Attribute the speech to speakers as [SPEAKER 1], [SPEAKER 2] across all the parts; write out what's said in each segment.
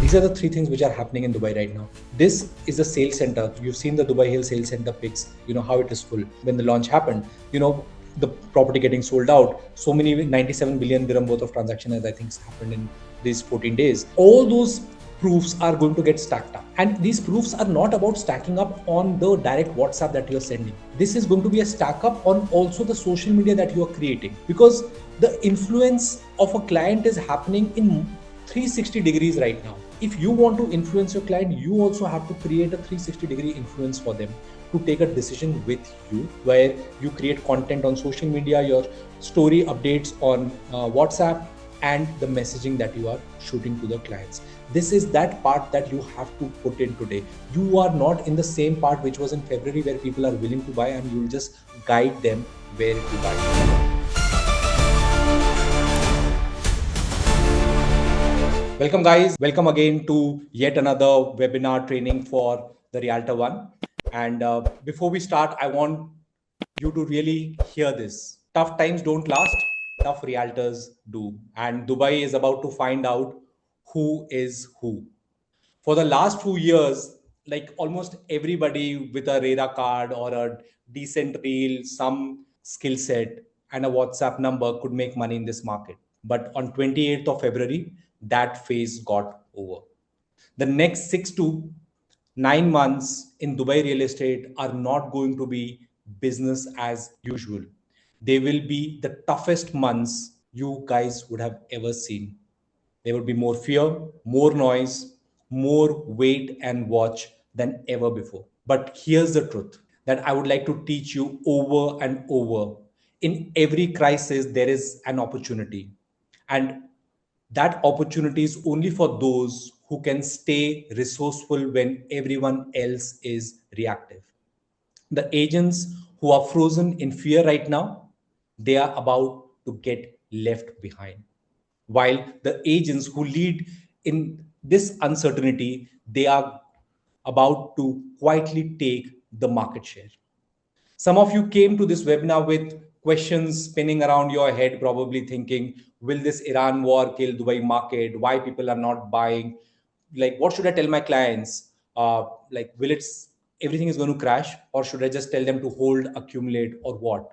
[SPEAKER 1] These are the three things which are happening in Dubai right now. This is a sales center. You've seen the Dubai Hill sales center pics, how it is full. When the launch happened, the property getting sold out. So many 97 billion dirham worth of transaction as I think happened in these 14 days. All those proofs are going to get stacked up. And these proofs are not about stacking up on the direct WhatsApp that you're sending. This is going to be a stack up on also the social media that you are creating, because the influence of a client is happening in 360 degrees right now. If you want to influence your client, you also have to create a 360-degree influence for them to take a decision with you, where you create content on social media, your story updates on WhatsApp, and the messaging that you are shooting to the clients. This is that part that you have to put in today. You are not in the same part which was in February, where people are willing to buy and you will just guide them where to buy. Welcome guys, welcome again to yet another webinar training for the Realtor One. And before we start, I want you to really hear this. Tough times don't last, tough realtors do. And Dubai is about to find out who is who. For the last few years, like almost everybody with a radar card or a decent reel, some skill set and a WhatsApp number could make money in this market. But on 28th of February, that phase got over. The next 6 to 9 months in Dubai real estate are not going to be business as usual. They will be the toughest months you guys would have ever seen. There would be more fear, more noise, more wait and watch than ever before. But here's the truth that I would like to teach you over and over. In every crisis, there is an opportunity. And that opportunity is only for those who can stay resourceful when everyone else is reactive. The agents who are frozen in fear right now, they are about to get left behind. While the agents who lead in this uncertainty, they are about to quietly take the market share. Some of you came to this webinar with questions spinning around your head, probably thinking, will this Iran war kill Dubai market? Why people are not buying? Like, what should I tell my clients? Will everything is going to crash, or should I just tell them to hold, accumulate, or what?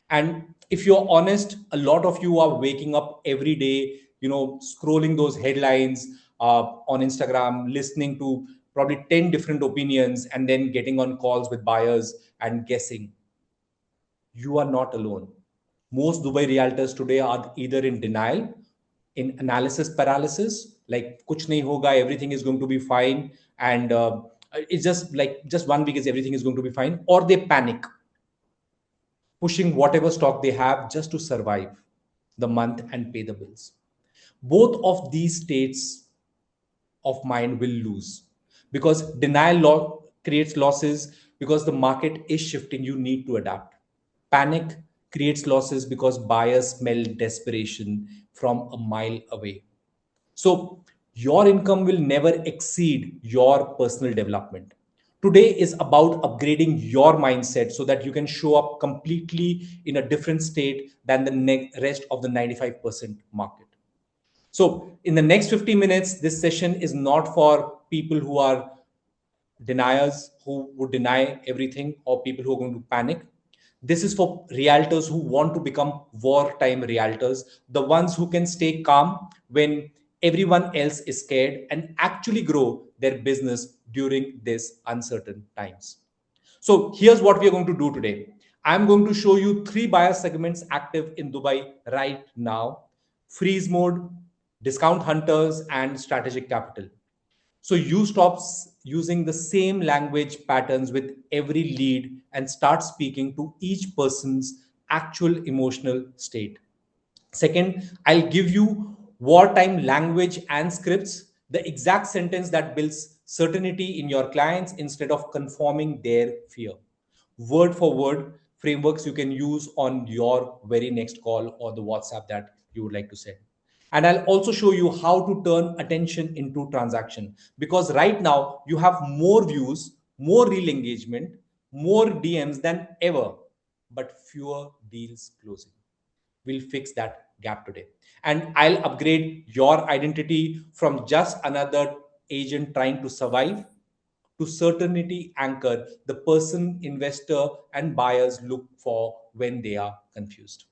[SPEAKER 1] And if you're honest, a lot of you are waking up every day, scrolling those headlines on Instagram, listening to probably 10 different opinions, and then getting on calls with buyers and guessing. You are not alone. Most Dubai realtors today are either in denial, in analysis paralysis, like kuch nahi hoga, everything is going to be fine, and it's just 1 week is everything is going to be fine, or they panic, pushing whatever stock they have just to survive the month and pay the bills. Both of these states of mind will lose, because creates losses because the market is shifting. You need to adapt. Panic creates losses because buyers smell desperation from a mile away. So your income will never exceed your personal development. Today is about upgrading your mindset so that you can show up completely in a different state than the rest of the 95% market. So in the next 50 minutes, this session is not for people who are deniers, who would deny everything, or people who are going to panic. This is for realtors who want to become wartime realtors, the ones who can stay calm when everyone else is scared and actually grow their business during these uncertain times. So here's what we are going to do today. I'm going to show you 3 buyer segments active in Dubai right now: freeze mode, discount hunters, and strategic capital. So you stop using the same language patterns with every lead and start speaking to each person's actual emotional state. Second, I'll give you wartime language and scripts, the exact sentence that builds certainty in your clients instead of conforming their fear. Word for word frameworks you can use on your very next call or the WhatsApp that you would like to send. And I'll also show you how to turn attention into transaction, because right now you have more views, more real engagement, more DMs than ever, but fewer deals closing. We'll fix that gap today. And I'll upgrade your identity from just another agent trying to survive to certainty anchor the person investor and buyers look for when they are confused.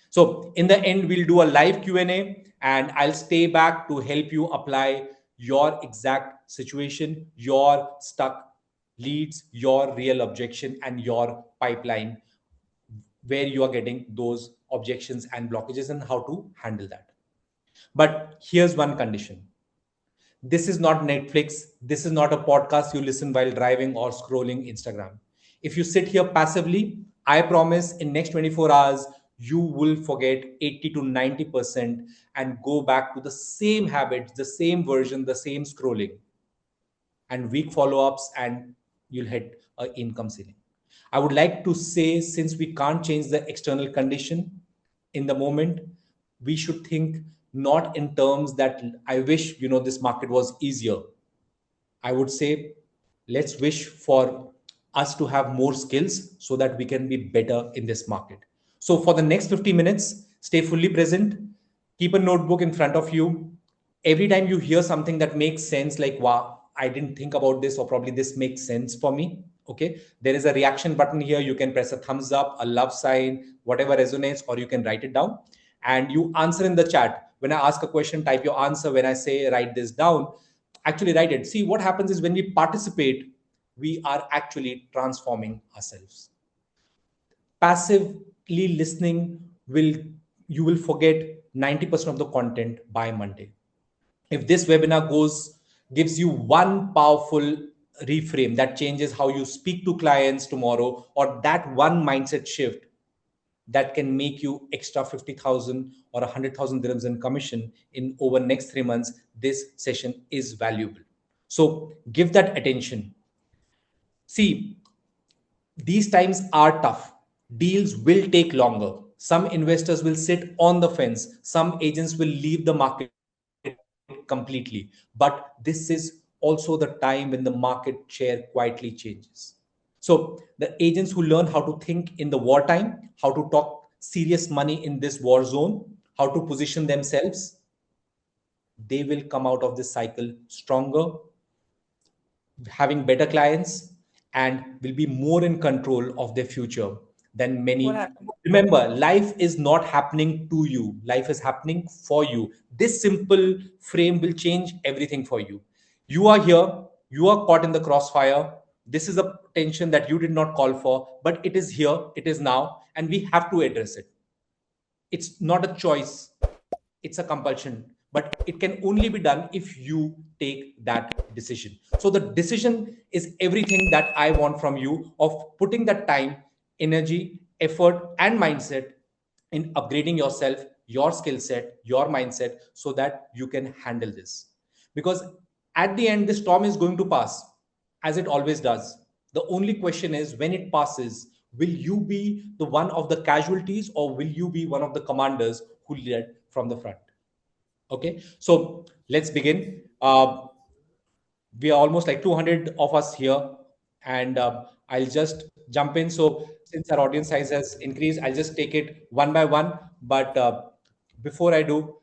[SPEAKER 1] So in the end, we'll do a live Q&A and I'll stay back to help you apply your exact situation, your stuck leads, your real objection, and your pipeline where you are getting those objections and blockages and how to handle that. But here's one condition. This is not Netflix. This is not a podcast you listen while driving or scrolling Instagram. If you sit here passively, I promise in next 24 hours, you will forget 80 to 90% and go back to the same habits, the same version, the same scrolling and weak follow-ups, and you'll hit a income ceiling. I would like to say, since we can't change the external condition in the moment, we should think not in terms that I wish this market was easier. I would say let's wish for us to have more skills so that we can be better in this market. So for the next 50 minutes, stay fully present, keep a notebook in front of you. Every time you hear something that makes sense, like, wow, I didn't think about this, or probably this makes sense for me. Okay. There is a reaction button here. You can press a thumbs up, a love sign, whatever resonates, or you can write it down and you answer in the chat. When I ask a question, type your answer. When I say write this down, actually write it. See, what happens is when we participate, we are actually transforming ourselves. Passively listening will, you will forget 90% of the content by Monday. If this webinar gives you one powerful reframe that changes how you speak to clients tomorrow, or that one mindset shift that can make you extra 50,000 or 100,000 dirhams in commission in over next 3 months, this session is valuable. So give that attention. See, these times are tough. Deals will take longer. Some investors will sit on the fence. Some agents will leave the market completely. But this is also the time when the market share quietly changes. So the agents who learn how to think in the wartime, how to talk serious money in this war zone, how to position themselves, they will come out of this cycle stronger, having better clients, and will be more in control of their future than
[SPEAKER 2] What
[SPEAKER 1] many.
[SPEAKER 2] happened?
[SPEAKER 1] Remember, life is not happening to you, life is happening for you. This simple frame will change everything for you. You are here, you are caught in the crossfire. This is a tension that you did not call for, but it is here, it is now, and we have to address it. It's not a choice, it's a compulsion, but it can only be done if you take that decision. So the decision is everything that I want from you, of putting that time, energy, effort, and mindset in upgrading yourself, your skill set, your mindset, so that you can handle this. Because at the end, the storm is going to pass, as it always does. The only question is, when it passes, will you be the one of the casualties, or will you be one of the commanders who led from the front? Okay, so let's begin. We are almost like 200 of us here, and I'll just jump in. So since our audience size has increased, I'll just take it one by one. But before I do,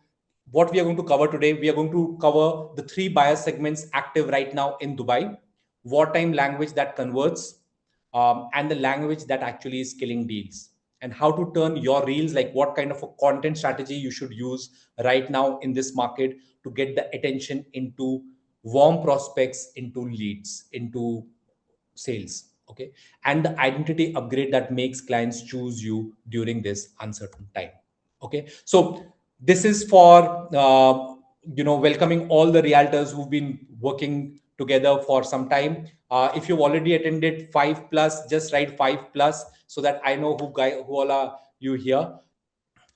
[SPEAKER 1] what we are going to cover today, we are going to cover the three buyer segments active right now in Dubai, wartime language that converts, and the language that actually is killing deals, and how to turn your reels, like what kind of a content strategy you should use right now in this market to get the attention into warm prospects, into leads, into sales. Okay, and the identity upgrade that makes clients choose you during this uncertain time. Okay, so this is for welcoming all the realtors who've been working together for some time. If you've already attended 5+, just write 5+, so that I know who all are you here.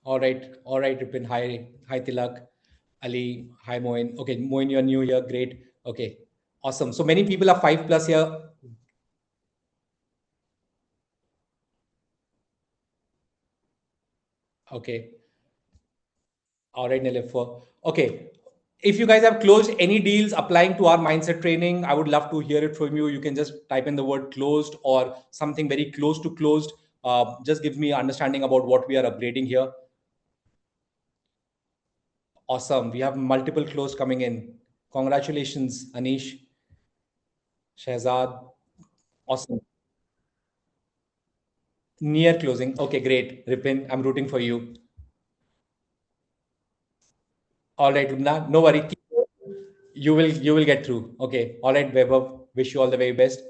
[SPEAKER 1] All right, Ripin. Hi, Tilak, Ali. Hi, Moin. Okay, Moin, you're new here. Great. Okay, awesome. So many people are 5+ here. Okay. All right, Nilif. Okay. If you guys have closed any deals applying to our mindset training, I would love to hear it from you. You can just type in the word closed or something very close to closed. Just gives me understanding about what we are upgrading here. Awesome. We have multiple closed coming in. Congratulations, Anish, Shehzad. Awesome. Near closing. Okay, great. Ripin, I'm rooting for you. All right, Lubna, no worry. You will get through. Okay. All right, Weber. Wish you all the very best.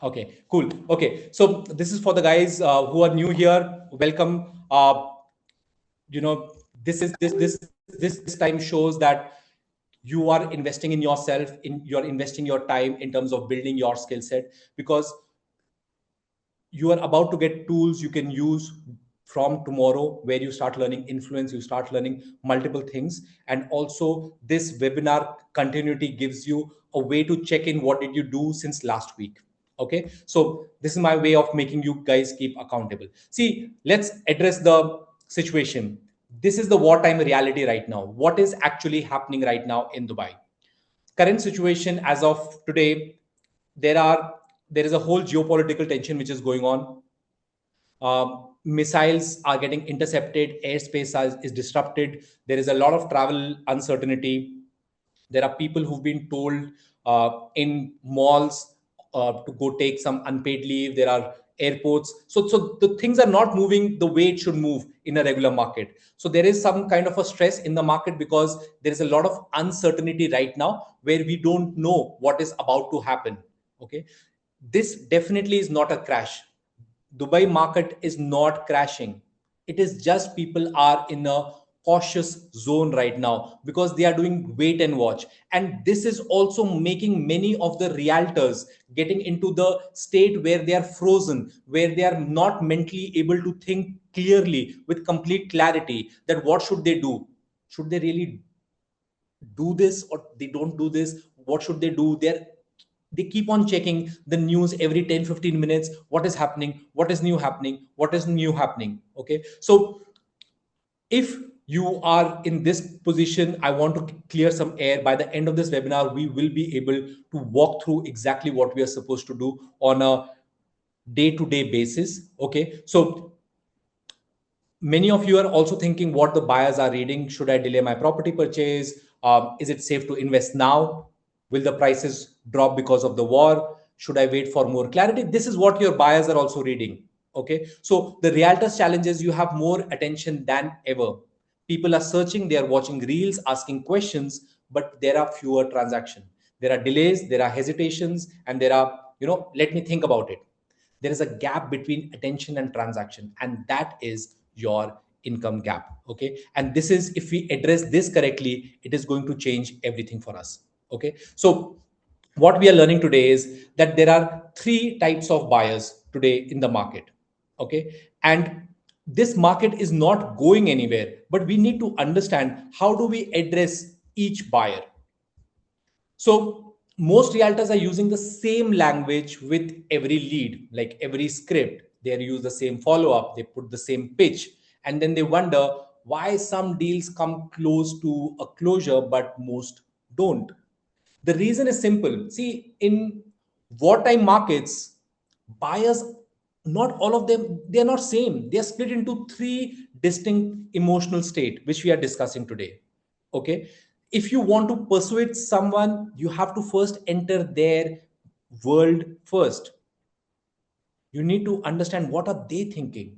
[SPEAKER 1] Okay, cool. Okay, so this is for the guys who are new here. Welcome. You know, this time shows that you are investing in yourself. You're investing your time in terms of building your skill set, because you are about to get tools you can use from tomorrow, where you start learning influence, you start learning multiple things. And also this webinar continuity gives you a way to check in what did you do since last week. Okay, so this is my way of making you guys keep accountable. See, let's address the situation. This is the wartime reality right now. What is actually happening right now in Dubai? Current situation as of today, there is a whole geopolitical tension which is going on. Missiles are getting intercepted, airspace is disrupted, there is a lot of travel uncertainty. There are people who've been told in malls to go take some unpaid leave. There are airports. So the things are not moving the way it should move in a regular market. So there is some kind of a stress in the market because there is a lot of uncertainty right now where we don't know what is about to happen. Okay. This definitely is not a crash. Dubai market is not crashing. It is just people are in a cautious zone right now because they are doing wait and watch. And this is also making many of the realtors getting into the state where they are frozen, where they are not mentally able to think clearly with complete clarity that what should they do? Should they really do this or they don't do this? What should they do? They keep on checking the news every 10-15 minutes. What is happening? What is new happening? What is new happening? Okay, so if you are in this position, I want to clear some air. By the end of this webinar, we will be able to walk through exactly what we are supposed to do on a day-to-day basis. Okay, so many of you are also thinking what the buyers are reading. Should I delay my property purchase? Is it safe to invest now? Will the prices drop because of the war? Should I wait for more clarity? This is what your buyers are also reading. Okay, so the realtors challenges, you have more attention than ever. People are searching, they are watching reels, asking questions, but there are fewer transactions. There are delays, there are hesitations, and there are, let me think about it. There is a gap between attention and transaction, and that is your income gap. Okay, and this is, if we address this correctly, it is going to change everything for us. Okay, so what we are learning today is that there are three types of buyers today in the market. Okay, and this market is not going anywhere, but we need to understand how do we address each buyer. So most realtors are using the same language with every lead, like every script. They use the same follow up, they put the same pitch, and then they wonder why some deals come close to a closure, but most don't. The reason is simple. See, in wartime markets, buyers, not all of them, they are not same. They are split into three distinct emotional state, which we are discussing today. Okay. If you want to persuade someone, you have to first enter their world first. You need to understand what are they thinking,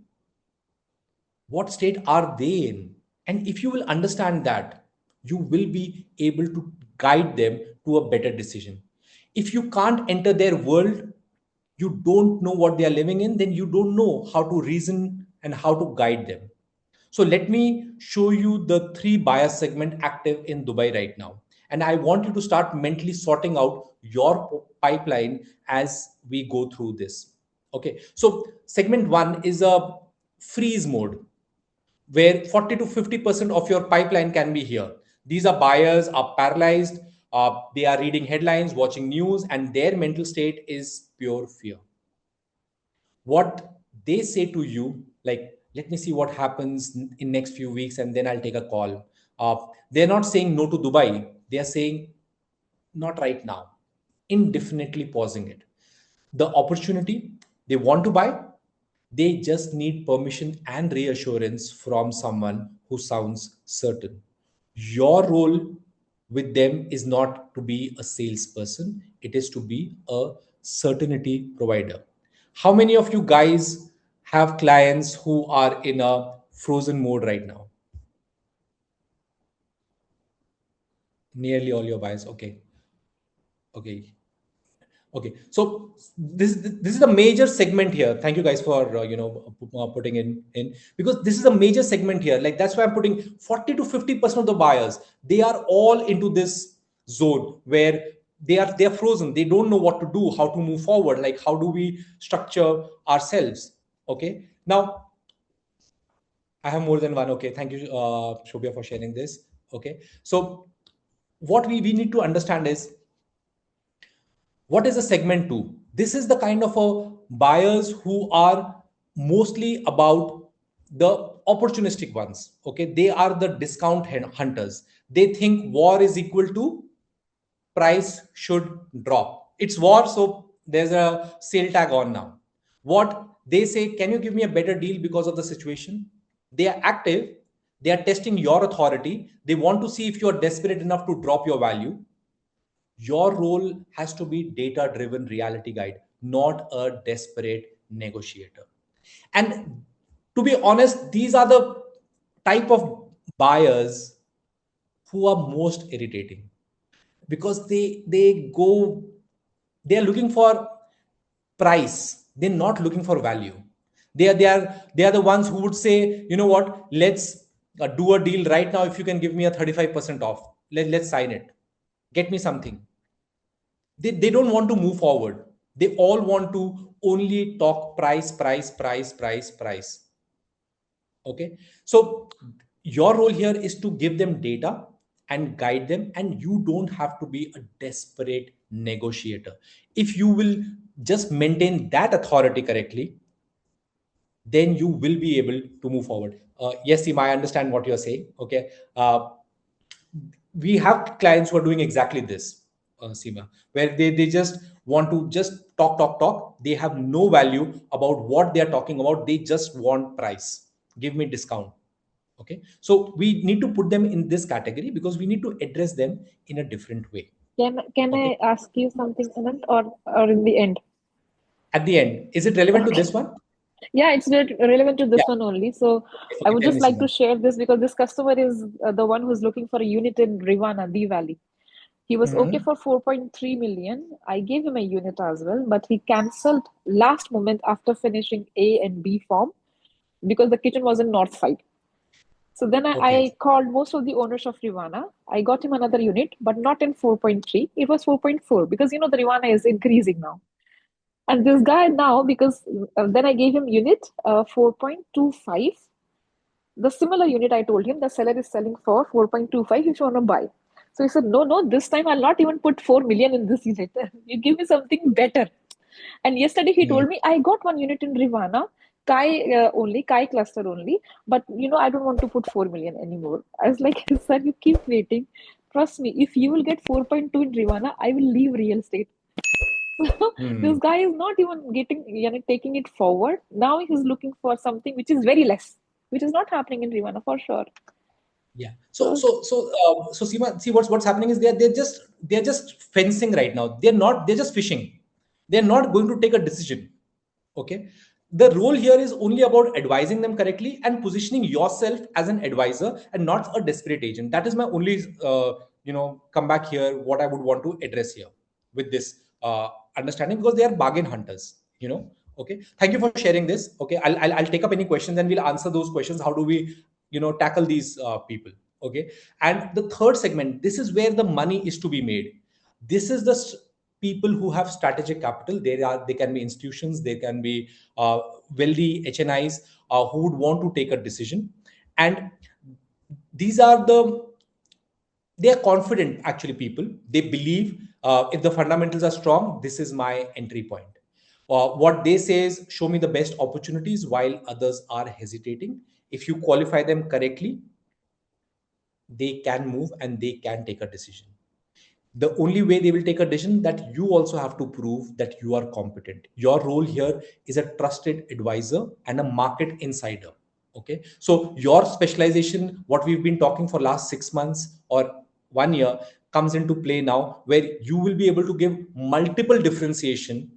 [SPEAKER 1] what state are they in. And if you will understand that, you will be able to guide them to a better decision. If you can't enter their world, you don't know what they are living in, then you don't know how to reason and how to guide them. So let me show you the three buyer segment active in Dubai right now. And I want you to start mentally sorting out your pipeline as we go through this. Okay. So segment one is a freeze mode where 40 to 50% of your pipeline can be here. These are buyers are paralyzed. They are reading headlines, watching news, and their mental state is pure fear. What they say to you, like, let me see what happens in next few weeks, and then I'll take a call. They're not saying no to Dubai. They are saying not right now, indefinitely pausing it. The opportunity they want to buy, they just need permission and reassurance from someone who sounds certain. Your role with them is not to be a salesperson, it is to be a certainty provider. How many of you guys have clients who are in a frozen mode right now? Nearly all your buyers. Okay. Okay. Okay, so this is a major segment here. Thank you guys for putting in, because this is a major segment here. Like that's why I'm putting 40 to 50% of the buyers. They are all into this zone where they are frozen. They don't know what to do, how to move forward. Like how do we structure ourselves? Okay, now I have more than one. Okay, thank you, Shobya, for sharing this. Okay, so what we need to understand is, what is a segment 2? This is the kind of buyers who are mostly about the opportunistic ones. Okay, they are the discount hunters. They think war is equal to price should drop. It's war, so there's a sale tag on now. What they say, can you give me a better deal because of the situation? They are active. They are testing your authority. They want to see if you are desperate enough to drop your value. Your role has to be data driven reality guide, not a desperate negotiator. And to be honest, these are the type of buyers who are most irritating, because they are looking for price, they're not looking for value. They are the ones who would say, you know what, let's do a deal right now. If you can give me a 35% off, let's sign it, get me something. They don't want to move forward. They all want to only talk price, price, price, price, price. Okay, so your role here is to give them data and guide them, and you don't have to be a desperate negotiator. If you will just maintain that authority correctly, then you will be able to move forward. Yes, Seema, I understand what you're saying. Okay, we have clients who are doing exactly this, Seema, where they just want to just talk. They have no value about what they are talking about. They just want price. Give me discount. Okay. So we need to put them in this category because we need to address them in a different way.
[SPEAKER 2] Can
[SPEAKER 1] Okay.
[SPEAKER 2] I ask you something, Anant, or in the end?
[SPEAKER 1] At the end, is it relevant to
[SPEAKER 2] Okay.
[SPEAKER 1] this one?
[SPEAKER 2] Yeah, it's relevant to
[SPEAKER 1] Yeah.
[SPEAKER 2] this one only. So I
[SPEAKER 1] Okay.
[SPEAKER 2] would
[SPEAKER 1] Tell
[SPEAKER 2] just
[SPEAKER 1] me,
[SPEAKER 2] like to
[SPEAKER 1] Seema.
[SPEAKER 2] share this because this customer is the one who's looking for a unit in Rivana, D Valley. He was okay
[SPEAKER 1] Hmm.
[SPEAKER 2] for 4.3 million. I gave him a unit as well, but he cancelled last moment after finishing A and B form because the kitchen was in north side. So then
[SPEAKER 1] Okay.
[SPEAKER 2] I called most of the owners of Rivana. I got him another unit, but not in 4.3. It was 4.4 because the Rivana is increasing now. And this guy now, because then I gave him unit 4.25. The similar unit I told him the seller is selling for 4.25 if you want to buy. So he said, no, no, this time I'll not even put 4 million in this unit. You give me something better. And yesterday he
[SPEAKER 1] Hmm.
[SPEAKER 2] told me, I got one unit in Rivana, Kai cluster only, but I don't want to put 4 million anymore. I was like, sir, you keep waiting. Trust me, if you will get 4.2 in Rivana, I will leave real estate. So
[SPEAKER 1] Hmm.
[SPEAKER 2] this guy is not even taking it forward. Now he's looking for something which is very less, which is not happening in Rivana for sure.
[SPEAKER 1] Yeah. So
[SPEAKER 2] So
[SPEAKER 1] so so so Seema, see what's happening is they're just fencing right now. They're just fishing. They're not going to take a decision. Okay. The role here is only about advising them correctly and positioning yourself as an advisor and not a desperate agent. That is my only comeback here. What I would want to address here with this understanding, because they are bargain hunters. Okay. Thank you for sharing this. Okay. I'll take up any questions and we'll answer those questions. How do we tackle these people? Okay. And the third segment, this is where the money is to be made. This is the people who have strategic capital. They can be institutions, they can be wealthy HNIs who would want to take a decision. And these are they are confident, actually, people. They believe, if the fundamentals are strong, this is my entry point. What they say is, show me the best opportunities while others are hesitating. If you qualify them correctly, they can move and they can take a decision. The only way they will take a decision, that you also have to prove that you are competent. Your role here is a trusted advisor and a market insider. Okay, so your specialization, what we've been talking for last 6 months or 1 year, comes into play now, where you will be able to give multiple differentiation,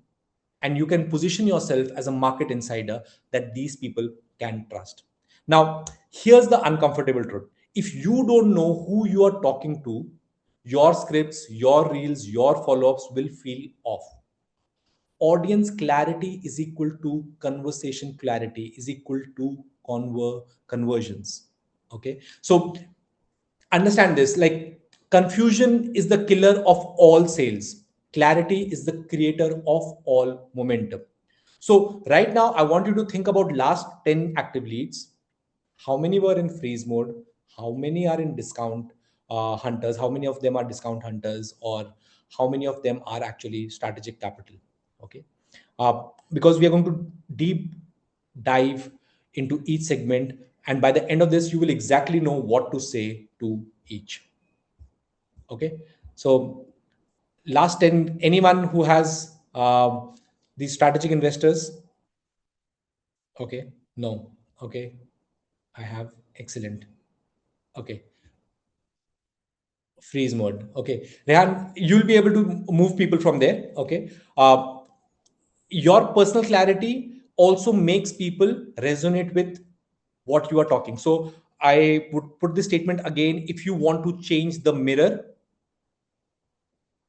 [SPEAKER 1] and you can position yourself as a market insider that these people can trust. Now, here's the uncomfortable truth. If you don't know who you are talking to, your scripts, your reels, your follow-ups will feel off. Audience clarity is equal to conversation clarity is equal to conversions. Okay, so understand this, like, confusion is the killer of all sales, clarity is the creator of all momentum. So right now I want you to think about last 10 active leads. How many were in freeze mode? How many are in discount hunters? How many of them are discount hunters? Or how many of them are actually strategic capital? Okay, because we are going to deep dive into each segment, and by the end of this you will exactly know what to say to each. Okay, so last 10, anyone who has these strategic investors? Okay, no. Okay, I have, excellent. Okay, freeze mode. Okay, Rehan, you'll be able to move people from there. Okay, your personal clarity also makes people resonate with what you are talking. So I would put this statement again: if you want to change the mirror,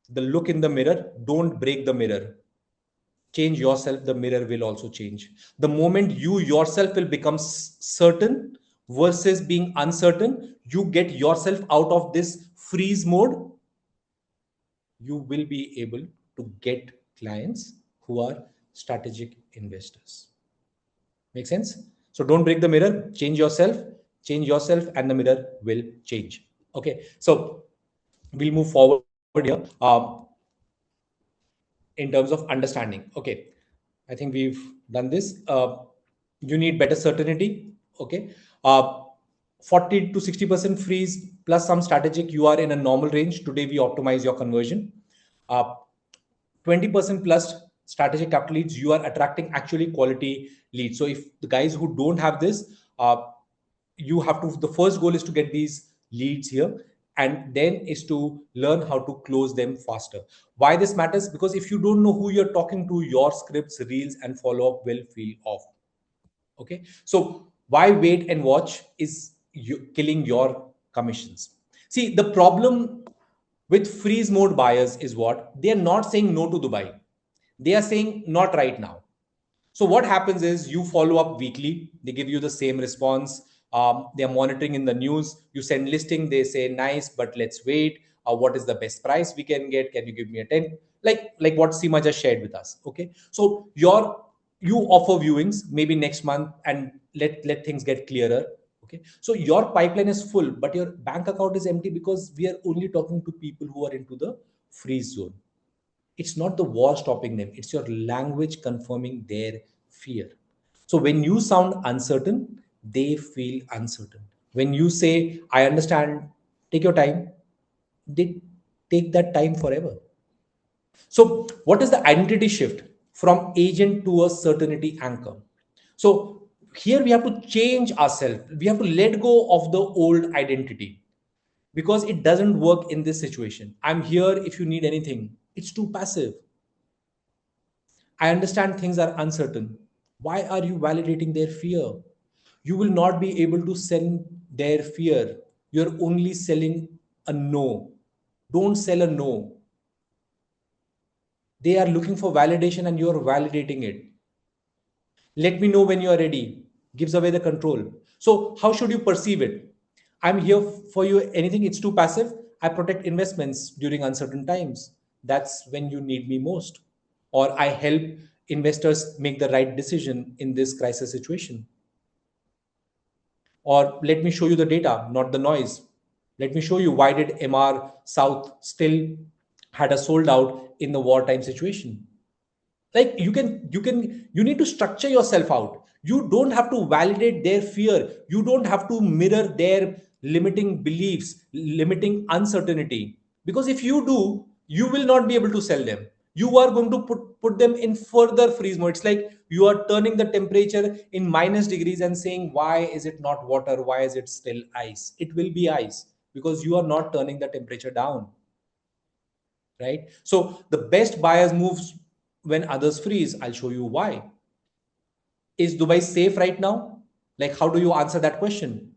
[SPEAKER 1] the look in the mirror, don't break the mirror. Change yourself, the mirror will also change. The moment you yourself will become certain versus being uncertain, you get yourself out of this freeze mode, you will be able to get clients who are strategic investors. Make sense? So don't break the mirror, change yourself, and the mirror will change. Okay, so we'll move forward here. In terms of understanding. Okay, I think we've done this. You need better certainty. Okay, 40 to 60% freeze plus some strategic, you are in a normal range. Today we optimize your conversion. 20% plus strategic capital leads, you are attracting actually quality leads. So if the guys who don't have this, you have to, the first goal is to get these leads here, and then is to learn how to close them faster. Why this matters? Because if you don't know who you're talking to, your scripts, reels, and follow up will feel off. Okay, so why wait and watch is killing your commissions. See, the problem with freeze mode buyers is what? They are not saying no to Dubai, they are saying not right now. So what happens is you follow up weekly. They give you the same response. They are monitoring in the news. You send listing. They say nice, but let's wait. What is the best price we can get? Can you give me a 10? Like what Seema just shared with us. Okay. So you offer viewings maybe next month and let things get clearer. Okay. So your pipeline is full, but your bank account is empty because we are only talking to people who are into the freeze zone. It's not the war stopping them, it's your language confirming their fear. So when you sound uncertain, they feel uncertain. When you say, I understand, take your time, they take that time forever. So, what is the identity shift from agent to a certainty anchor? So, here we have to change ourselves. We have to let go of the old identity because it doesn't work in this situation. I'm here if you need anything. It's too passive. I understand things are uncertain. Why are you validating their fear? You will not be able to sell their fear. You're only selling a no. Don't sell a no. They are looking for validation and you're validating it. Let me know when you are ready. Gives away the control. So, how should you perceive it? I'm here for you. Anything, it's too passive. I protect investments during uncertain times. That's when you need me most. Or I help investors make the right decision in this crisis situation. Or let me show you the data, not the noise. Let me show you why did MR South still had a sold out in the wartime situation. Like you need to structure yourself out. You don't have to validate their fear. You don't have to mirror their limiting beliefs, limiting uncertainty. Because if you do, you will not be able to sell them. you are going to put them in further freeze mode. It's like you are turning the temperature in minus degrees and saying, why is it not water? Why is it still ice? It will be ice because you are not turning the temperature down, right? So the best buyers moves when others freeze. I'll show you why. Is Dubai safe right now? Like, how do you answer that question?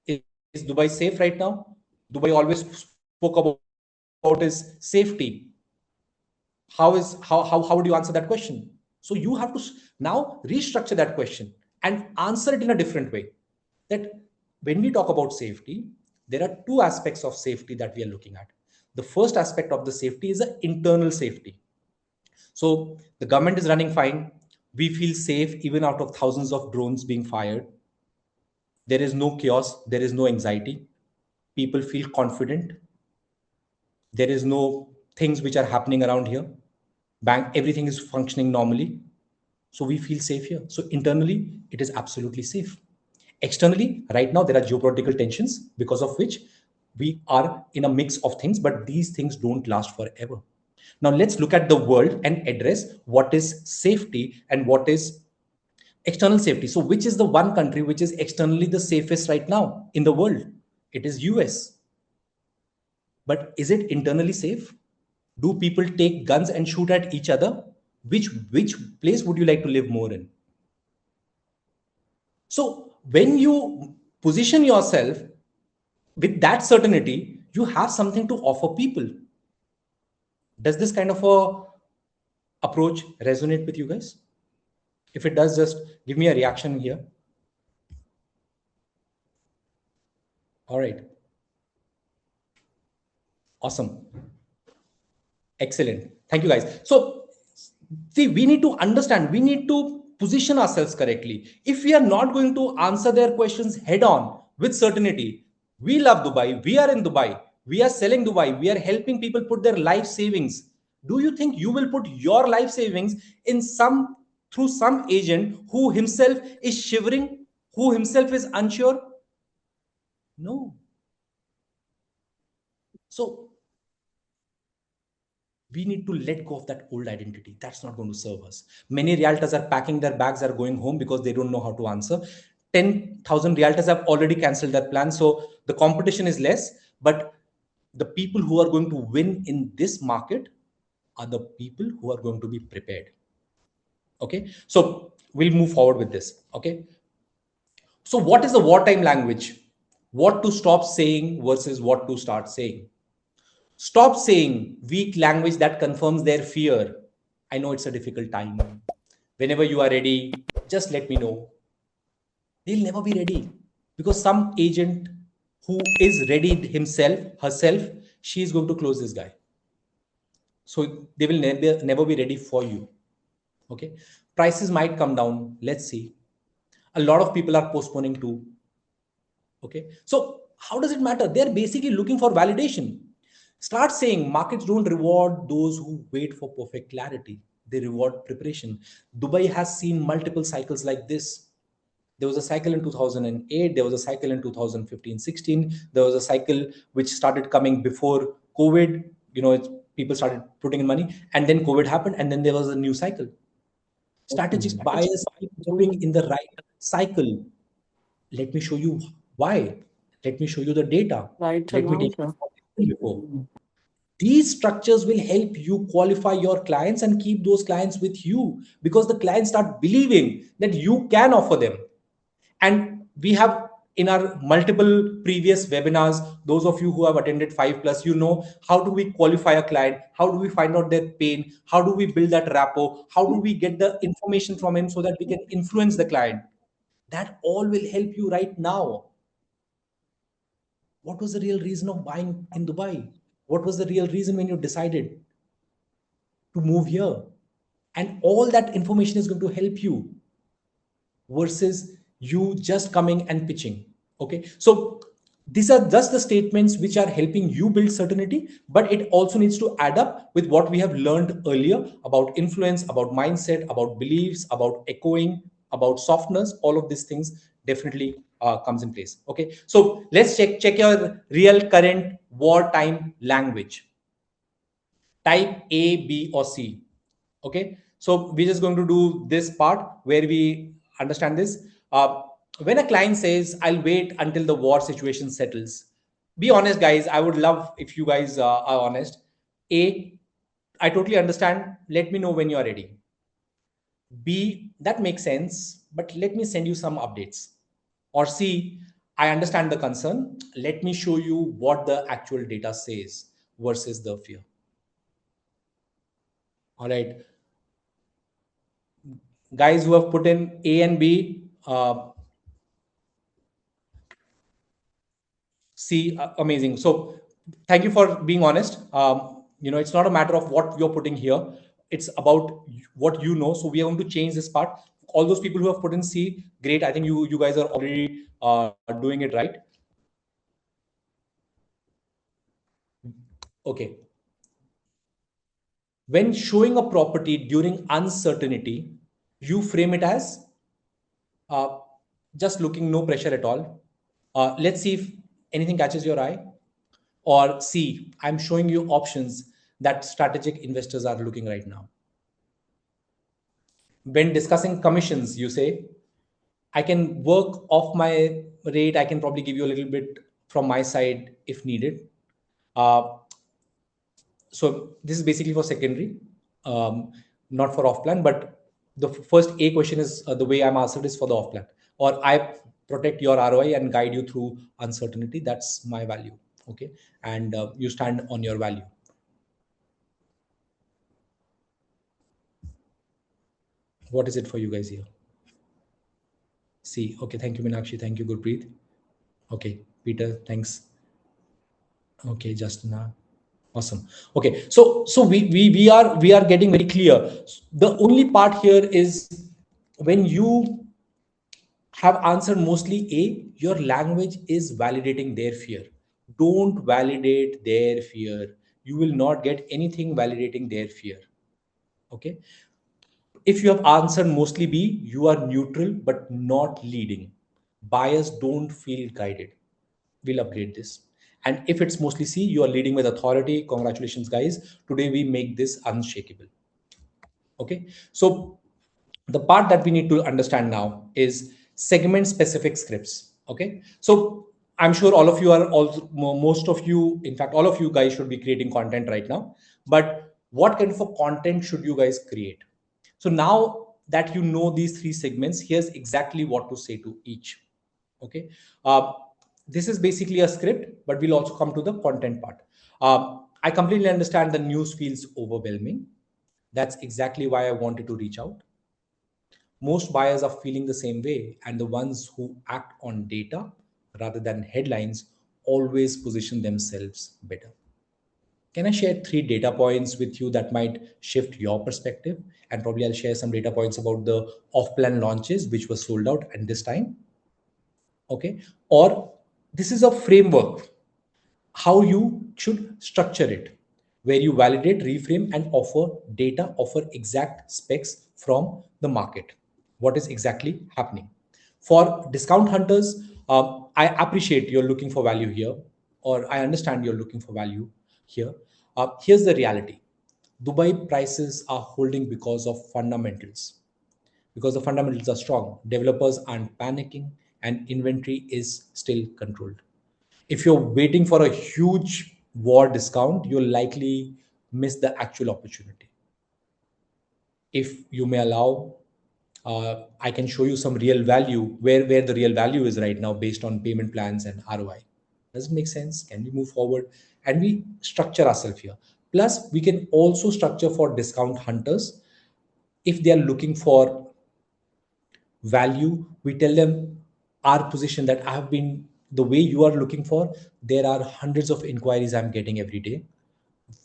[SPEAKER 1] Is Dubai safe right now? Dubai always spoke about is safety. How would you answer that question? So you have to now restructure that question and answer it in a different way. That when we talk about safety, there are two aspects of safety that we are looking at. The first aspect of the safety is the internal safety. So the government is running fine. We feel safe even out of thousands of drones being fired. There is no chaos, there is no anxiety. People feel confident. There is no things which are happening around here. Bank, everything is functioning normally. So we feel safe here. So internally, it is absolutely safe. Externally, right now, there are geopolitical tensions because of which we are in a mix of things, but these things don't last forever. Now, let's look at the world and address what is safety and what is external safety. So, which is the one country which is externally the safest right now in the world? It is US. But is it internally safe? Do people take guns and shoot at each other? Which place would you like to live more in? So when you position yourself with that certainty, you have something to offer people. Does this kind of a approach resonate with you guys? If it does, just give me a reaction here. All right. Awesome. Excellent. Thank you, guys. So, see, we need to understand, we need to position ourselves correctly. If we are not going to answer their questions head on with certainty, we love Dubai, we are in Dubai, we are selling Dubai, we are helping people put their life savings. Do you think you will put your life savings in some through some agent who himself is shivering, who himself is unsure? No. So we need to let go of that old identity. That's not going to serve us. Many realtors are packing their bags, are going home because they don't know how to answer. 10,000 realtors have already canceled their plans. So the competition is less, but the people who are going to win in this market are the people who are going to be prepared. Okay. So we'll move forward with this. Okay. So what is the wartime language? What to stop saying versus what to start saying? Stop saying weak language that confirms their fear. I know it's a difficult time. Whenever you are ready, just let me know. They'll never be ready because some agent who is ready himself, herself, she is going to close this guy. So they will never be ready for you. Okay. Prices might come down. Let's see. A lot of people are postponing too. Okay. So how does it matter? They're basically looking for validation. Start saying markets don't reward those who wait for perfect clarity. They reward preparation. Dubai has seen multiple cycles like this. There was a cycle in 2008. There was a cycle in 2015-16. There was a cycle which started coming before COVID. You know, people started putting in money, and then COVID happened, and then there was a new cycle. Strategic buyers keep moving in the right cycle. Let me show you why. Let me show you the data.
[SPEAKER 3] Right,
[SPEAKER 1] Let me take
[SPEAKER 3] Anant.
[SPEAKER 1] you before. These structures will help you qualify your clients and keep those clients with you because the clients start believing that you can offer them. And we have in our multiple previous webinars, those of you who have attended 5+, you know, how do we qualify a client? How do we find out their pain? How do we build that rapport? How do we get the information from him so that we can influence the client? That all will help you right now. What was the real reason of buying in Dubai? What was the real reason when you decided to move here? And all that information is going to help you versus you just coming and pitching. Okay. So these are just the statements which are helping you build certainty, but it also needs to add up with what we have learned earlier about influence, about mindset, about beliefs, about echoing, about softness. All of these things definitely comes in place. Okay. So let's check your real current wartime language. type A, B, or C. Okay, so we're just going to do this part where we understand this. When a client says, I'll wait until the war situation settles, be honest, guys. I would love if you guys are honest. A, I totally understand. Let me know when you're ready. B, that makes sense, but let me send you some updates. Or C, I understand the concern. Let me show you what the actual data says versus the fear. All right. Guys who have put in A and B, C, amazing. So thank you for being honest. It's not a matter of what you're putting here. It's about what you know. So we are going to change this part. All those people who have put in C, great. I think you guys are already doing it right. Okay. When showing a property during uncertainty, you frame it as uh, just looking, no pressure at all. Let's see if anything catches your eye. Or C, I'm showing you options that strategic investors are looking right now. When discussing commissions, you say, I can work off my rate. I can probably give you a little bit from my side if needed. Uh, so this is basically for secondary, not for off plan. But the first A question is the way I'm answered is for the off plan, or I protect your ROI and guide you through uncertainty. That's my value. Okay, and you stand on your value. What is it for you guys here? See, okay, thank you, Meenakshi. Thank you, Gurpreet. Okay, Peter, thanks. Okay, Justina. Awesome. Okay, so we are getting very clear. The only part here is when you have answered mostly A, your language is validating their fear. Don't validate their fear. You will not get anything validating their fear. Okay. If you have answered mostly B, you are neutral but not leading. Buyers don't feel guided. We'll upgrade this. And if it's mostly C, you are leading with authority. Congratulations, guys. Today we make this unshakable. Okay. So the part that we need to understand now is segment specific scripts. Okay. So I'm sure all of you are also, most of you, in fact, all of you guys should be creating content right now. But what kind of a content should you guys create? So now that you know these three segments, here's exactly what to say to each. Okay. Uh, this is basically a script, but we'll also come to the content part. I completely understand the news feels overwhelming. That's exactly why I wanted to reach out. Most buyers are feeling the same way, and the ones who act on data rather than headlines always position themselves better. Can I share three data points with you that might shift your perspective? And probably I'll share some data points about the off plan launches, which were sold out at this time. Okay. Or this is a framework, how you should structure it, where you validate, reframe, and offer data, offer exact specs from the market. What is exactly happening? For discount hunters, I appreciate you're looking for value here, or I understand you're looking for value here. Here's the reality. Dubai prices are holding because of fundamentals, because the fundamentals are strong. Developers aren't panicking and inventory is still controlled. If you're waiting for a huge war discount, you'll likely miss the actual opportunity. If you may allow, I can show you some real value, where the real value is right now based on payment plans and ROI. Does it make sense? Can we move forward? And we structure ourselves here. Plus, we can also structure for discount hunters. If they are looking for value, we tell them our position that I have been the way you are looking for. There are hundreds of inquiries I'm getting every day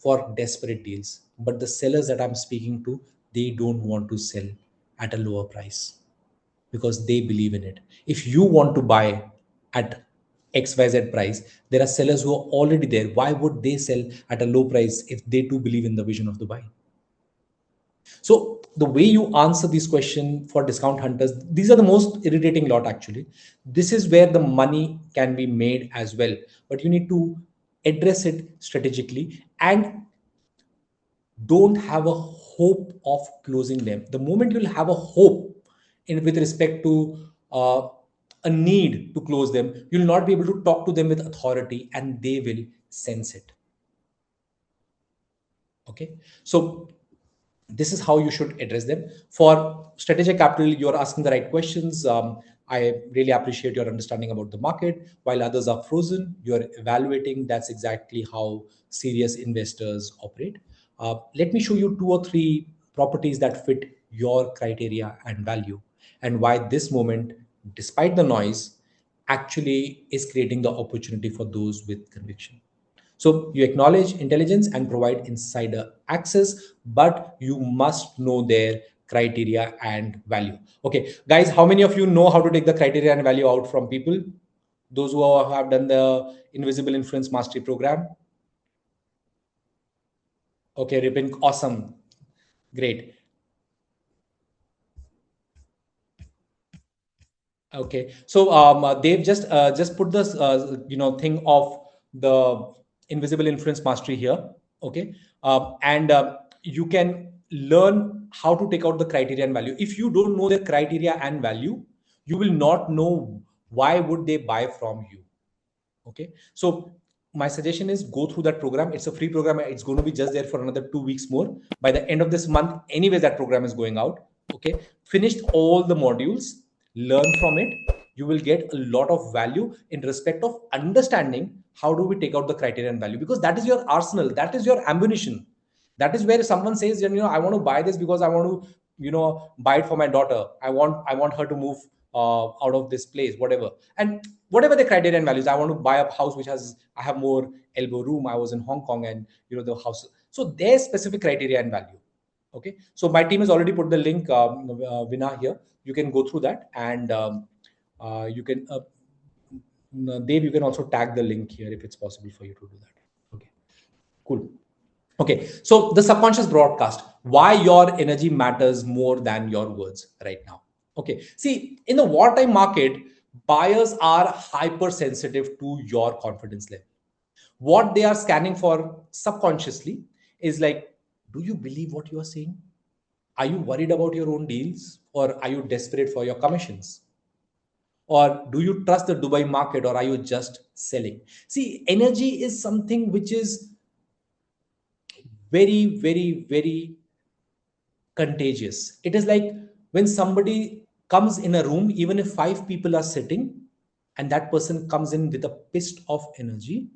[SPEAKER 1] for desperate deals, but the sellers that I'm speaking to, they don't want to sell at a lower price because they believe in it. If you want to buy at XYZ price, there are sellers who are already there. Why would they sell at a low price if they too believe in the vision of the buy? So the way you answer this question for discount hunters, these are the most irritating lot actually. This is where the money can be made as well, but you need to address it strategically. And don't have a hope of closing them. The moment you'll have a hope in with respect to a need to close them, you'll not be able to talk to them with authority, and they will sense it. Okay, so this is how you should address them. For strategic capital, you're asking the right questions. I really appreciate your understanding about the market. While others are frozen, you're evaluating. That's exactly how serious investors operate. Let me show you 2 or 3 properties that fit your criteria and value, and why this moment, despite the noise, actually is creating the opportunity for those with conviction. So you acknowledge intelligence and provide insider access, but you must know their criteria and value. Okay, guys, how many of you know how to take the criteria and value out from people? Those who have done the Invisible Influence Mastery program. Okay, Ripin, awesome, great. Okay, so they've just put this thing of the invisible influence mastery here. Okay, and you can learn how to take out the criteria and value. If you don't know their criteria and value, you will not know why would they buy from you. Okay, so my suggestion is go through that program. It's a free program. It's going to be just there for another 2 weeks more. By the end of this month, anyway, that program is going out. Okay, finished all the modules, learn from it. You will get a lot of value in respect of understanding how do we take out the criteria and value, because that is your arsenal, that is your ammunition. That is where someone says, I want to buy this because I want to buy it for my daughter. I want her to move out of this place, whatever. And whatever the criteria and values, I want to buy a house which has, I have more elbow room. I was in Hong Kong, and the house, so there's specific criteria and value. Okay, so my team has already put the link, Vina, here. You can go through that, and you can Dave, you can also tag the link here if it's possible for you to do that. Okay, cool. Okay, so the subconscious broadcast, why your energy matters more than your words right now. Okay, see, in the wartime market, buyers are hypersensitive to your confidence level. What they are scanning for subconsciously is like, do you believe what you are saying? Are you worried about your own deals, or are you desperate for your commissions? Or do you trust the Dubai market, or are you just selling? See, energy is something which is very, very, very contagious. It is like when somebody comes in a room, even if 5 people are sitting, and that person comes in with a pist of energy,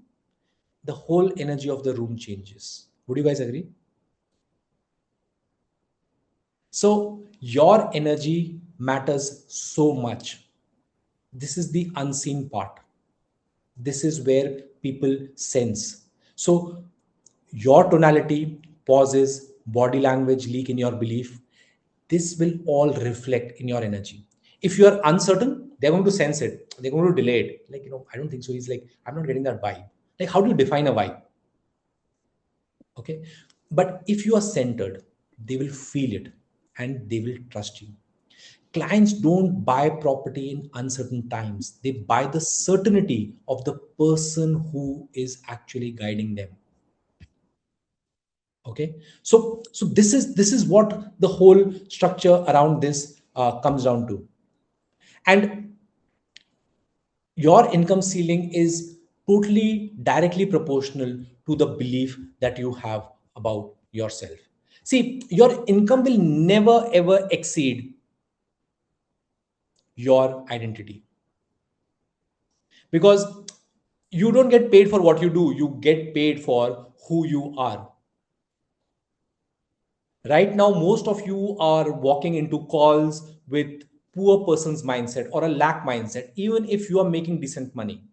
[SPEAKER 1] the whole energy of the room changes. Would you guys agree? So your energy matters so much. This is the unseen part. This is where people sense. So your tonality, pauses, body language leak in your belief, this will all reflect in your energy. If you are uncertain, they're going to sense it, they're going to delay it, like, I don't think so, he's like, I'm not getting that vibe. Like, how do you define a vibe? Okay, but if you are centered, they will feel it, and they will trust you. Clients don't buy property in uncertain times, they buy the certainty of the person who is actually guiding them. Okay, so this is what the whole structure around this comes down to. And your income ceiling is totally directly proportional to the belief that you have about yourself. See, your income will never ever exceed your identity, because you don't get paid for what you do, you get paid for who you are. Right now, most of you are walking into calls with poor person's mindset or a lack mindset. Even if you are making decent money,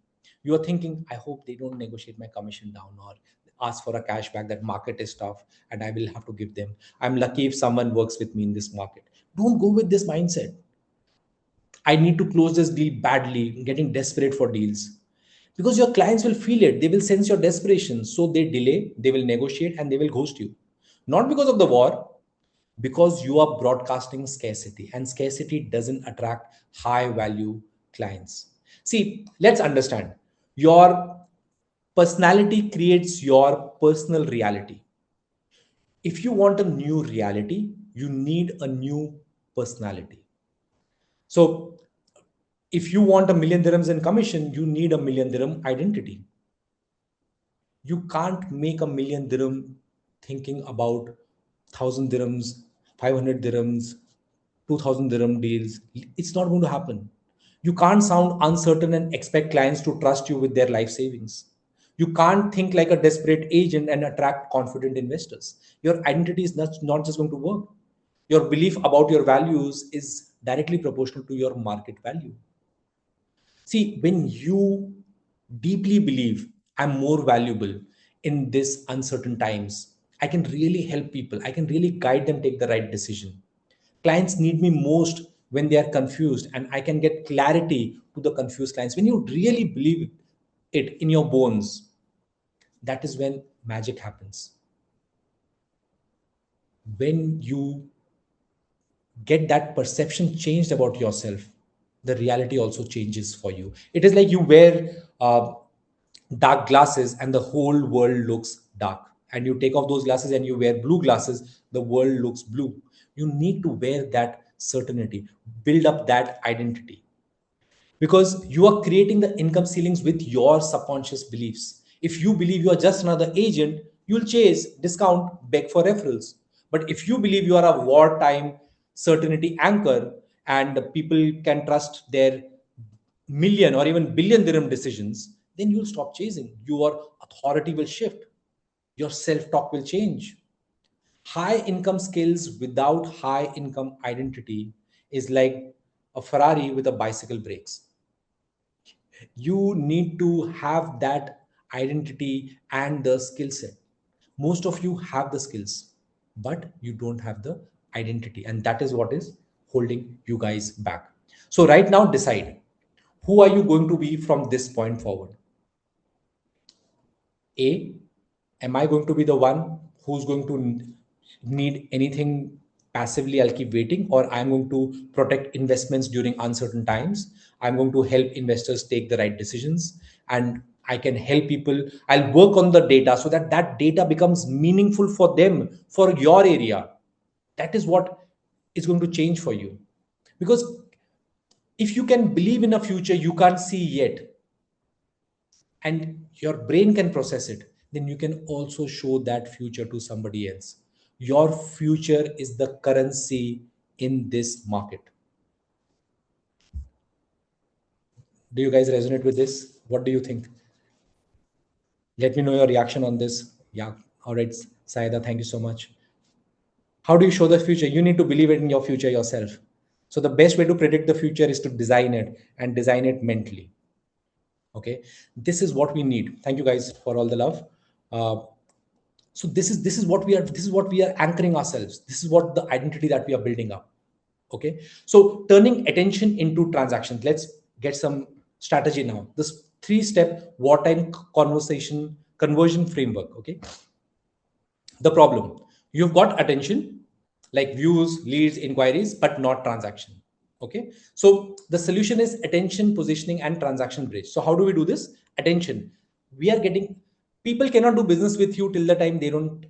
[SPEAKER 1] you are thinking, I hope they don't negotiate my commission down or ask for a cashback. That market is tough and I will have to give them. I'm lucky if someone works with me in this market. Don't go with this mindset. I need to close this deal badly, getting desperate for deals. Because your clients will feel it, they will sense your desperation. So they delay, they will negotiate, and they will ghost you. Not because of the war, because you are broadcasting scarcity, and scarcity doesn't attract high value clients. See, let's understand, your personality creates your personal reality. If you want a new reality, you need a new personality. So if you want a million dirhams in commission, you need a million dirham identity. You can't make a million dirham thinking about 1,000 dirhams, 500 dirhams, 2,000 dirham deals. It's not going to happen. You can't sound uncertain and expect clients to trust you with their life savings. You can't think like a desperate agent and attract confident investors. Your identity is not just going to work. Your belief about your values is directly proportional to your market value. See, when you deeply believe I'm more valuable in this uncertain times, I can really help people. I can really guide them take the right decision. Clients need me most when they are confused, and I can get clarity to the confused clients. When you really believe it in your bones, that is when magic happens. When you get that perception changed about yourself, the reality also changes for you. It is like you wear dark glasses and the whole world looks dark, and you take off those glasses and you wear blue glasses, the world looks blue. You need to wear that certainty, build up that identity, because you are creating the income ceilings with your subconscious beliefs. If you believe you are just another agent, you'll chase, discount, beg for referrals. But if you believe you are a wartime certainty anchor and people can trust their million or even billion dirham decisions, then you'll stop chasing. Your authority will shift. Your self talk will change. High income skills without high income identity is like a Ferrari with a bicycle brakes. You need to have that identity and the skill set. Most of you have the skills, but you don't have the identity, and that is what is holding you guys back. So right now, decide, who are you going to be from this point forward? A, am I going to be the one who's going to need anything passively? I'll keep waiting, or I'm going to protect investments during uncertain times. I'm going to help investors take the right decisions, and I can help people. I'll work on the data so that that data becomes meaningful for them, for your area. That is what is going to change for you. Because if you can believe in a future you can't see yet, and your brain can process it, then you can also show that future to somebody else. Your future is the currency in this market. Do you guys resonate with this? What do you think? Let me know your reaction on this. Yeah. All right, Saida, thank you so much. How do you show the future? You need to believe it in your future yourself. So the best way to predict the future is to design it, and design it mentally. Okay, this is what we need. Thank you guys for all the love. uh, so this is what we are anchoring ourselves. This is what the identity that we are building up. Okay, so turning attention into transactions. Let's get some strategy now. This 3-step wartime conversation conversion framework. Okay, the problem, you've got attention like views, leads, inquiries, but not transaction. Okay, so the solution is attention, positioning, and transaction bridge. So how do we do this? Attention, we are getting, people cannot do business with you till the time they don't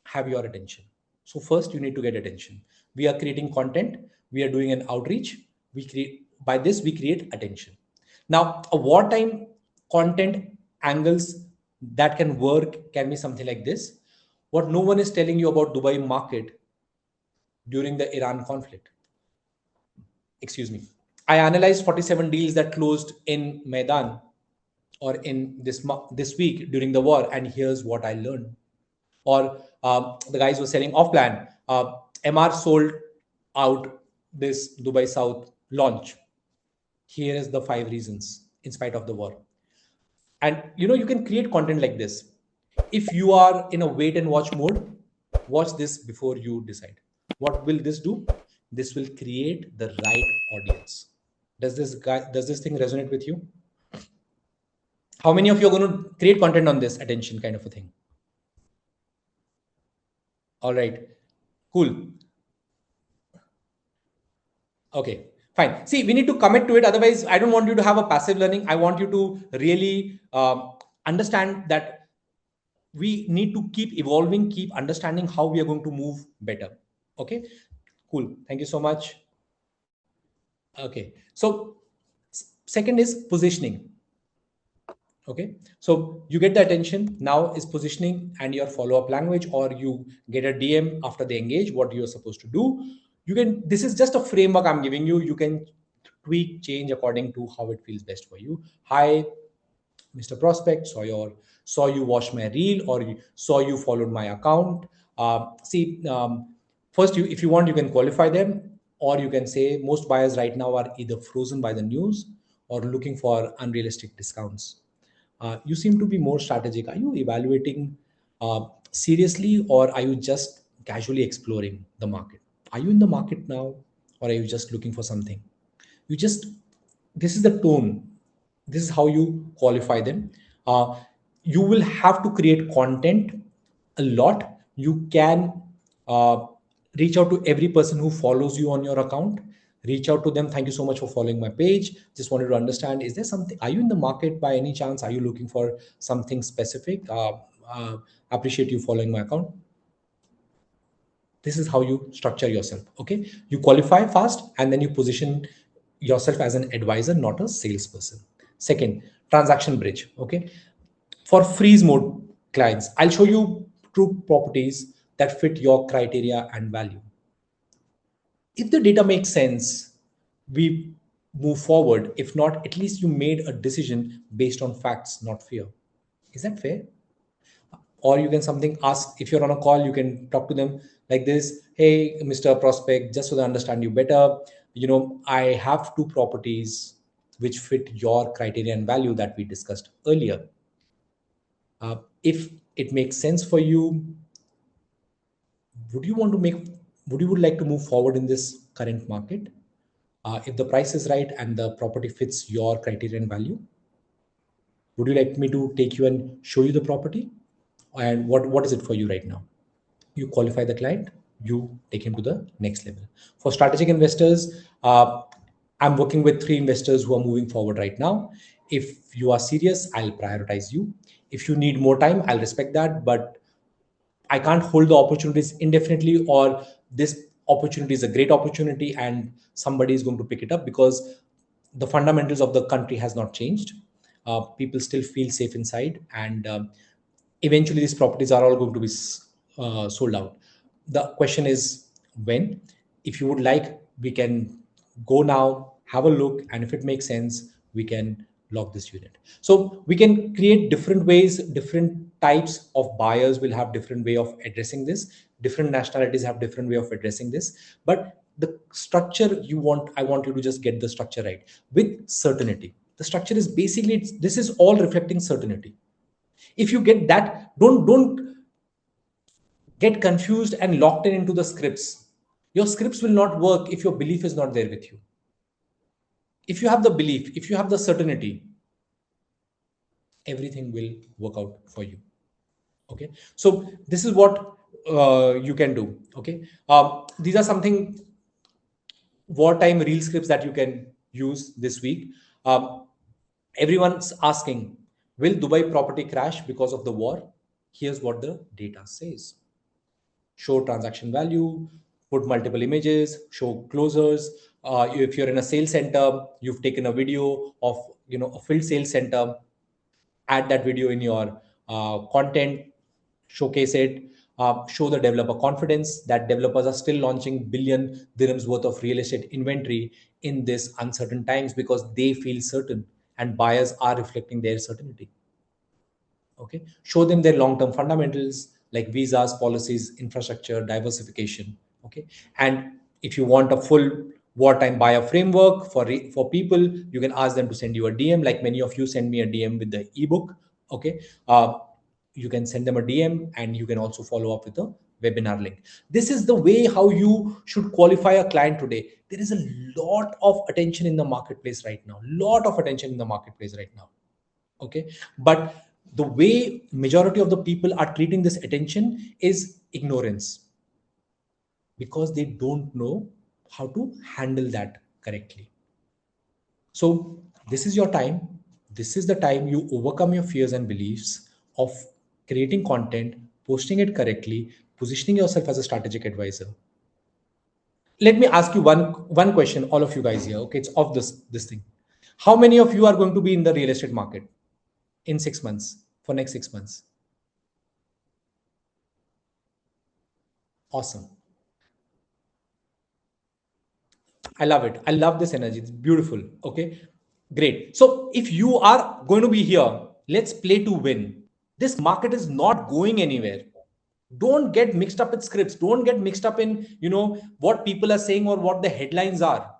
[SPEAKER 1] have your attention. So first you need to get attention. We are creating content, we are doing an outreach, we create, by this we create attention. Now a wartime content angles that can work can be something like this. What no one is telling you about Dubai market during the Iran conflict. Excuse me. I analyzed 47 deals that closed in Maidan or in this week during the war, and here's what I learned. Or the guys were selling off plan. MR sold out this Dubai South launch. Here is the 5 reasons in spite of the war. And you can create content like this. If you are in a wait and watch mode, watch this before you decide. What will this do? This will create the right audience. Does this thing resonate with you? How many of you are going to create content on this attention kind of a thing? All right, cool. Okay, fine. See, we need to commit to it. Otherwise, I don't want you to have a passive learning. I want you to really understand that we need to keep evolving, keep understanding how we are going to move better. Okay, cool. Thank you so much. Okay, so second is positioning. Okay, so you get the attention. Now is positioning and your follow-up language, or you get a DM after they engage, what you're supposed to do. You can, this is just a framework I'm giving you. You can tweak, change according to how it feels best for you. Hi, Mr. Prospect, saw you watch my reel, or saw you followed my account. First, if you want, you can qualify them, or you can say most buyers right now are either frozen by the news or looking for unrealistic discounts. You seem to be more strategic. Are you evaluating seriously, or are you just casually exploring the market? Are you in the market now, or are you just looking for something? You just, this is the tone, this is how you qualify them. You will have to create content a lot. You can uh, reach out to every person who follows you on your account. Reach out to them. Thank you so much for following my page. Just wanted to understand, is there something, are you in the market by any chance? Are you looking for something specific? Appreciate you following my account. This is how you structure yourself. Okay, you qualify fast, and then you position yourself as an advisor, not a salesperson. Second, transaction bridge. Okay, for freeze mode clients, I'll show you true properties that fit your criteria and value. If the data makes sense, we move forward. If not, at least you made a decision based on facts, not fear. Is that fair? Or you can something ask, if you're on a call, you can talk to them like this: hey, Mr. Prospect, just so that I understand you better, I have two properties which fit your criteria and value that we discussed earlier. If it makes sense for you, would you want to make, would you would like to move forward in this current market? If the price is right and the property fits your criteria and value, would you like me to take you and show you the property? And what is it for you right now? You qualify the client, you take him to the next level. For strategic investors, I'm working with 3 investors who are moving forward right now. If you are serious, I'll prioritize you. If you need more time, I'll respect that, but I can't hold the opportunities indefinitely, or this opportunity is a great opportunity and somebody is going to pick it up, because the fundamentals of the country has not changed. People still feel safe inside, and eventually these properties are all going to be sold out. The question is when. If you would like, we can go now, have a look, and if it makes sense, we can lock this unit. So we can create different ways. Different types of buyers will have different way of addressing this. Different nationalities have different way of addressing this. But the structure you want, I want you to just get the structure right with certainty. The structure is basically, this is all reflecting certainty. If you get that, don't get confused and locked into the scripts. Your scripts will not work if your belief is not there with you. If you have the belief, if you have the certainty, everything will work out for you. Okay, so this is what you can do. Okay, these are something wartime real scripts that you can use this week. Everyone's asking, will Dubai property crash because of the war? Here's what the data says: show transaction value, put multiple images, show closers. If you're in a sales center, you've taken a video of a filled sales center, add that video in your content, showcase it. Show the developer confidence that developers are still launching billion dirhams worth of real estate inventory in this uncertain times, because they feel certain and buyers are reflecting their certainty. Okay, show them their long-term fundamentals like visas, policies, infrastructure, diversification. Okay, and if you want a full wartime buyer framework for people, you can ask them to send you a DM, like many of you send me a DM with the ebook. Okay, you can send them a DM, and you can also follow up with a webinar link. This is the way how you should qualify a client today. There is a lot of attention in the marketplace right now, okay, but the way majority of the people are treating this attention is ignorance, because they don't know how to handle that correctly. So this is your time. This is the time you overcome your fears and beliefs of creating content, posting it correctly, positioning yourself as a strategic advisor. Let me ask you one question, all of you guys here. Okay, it's of this thing. How many of you are going to be in the real estate market in 6 months, for next 6 months? Awesome. I love it. I love this energy. It's beautiful. Okay, great. So if you are going to be here, let's play to win. This market is not going anywhere. Don't get mixed up with scripts. Don't get mixed up in what people are saying or what the headlines are.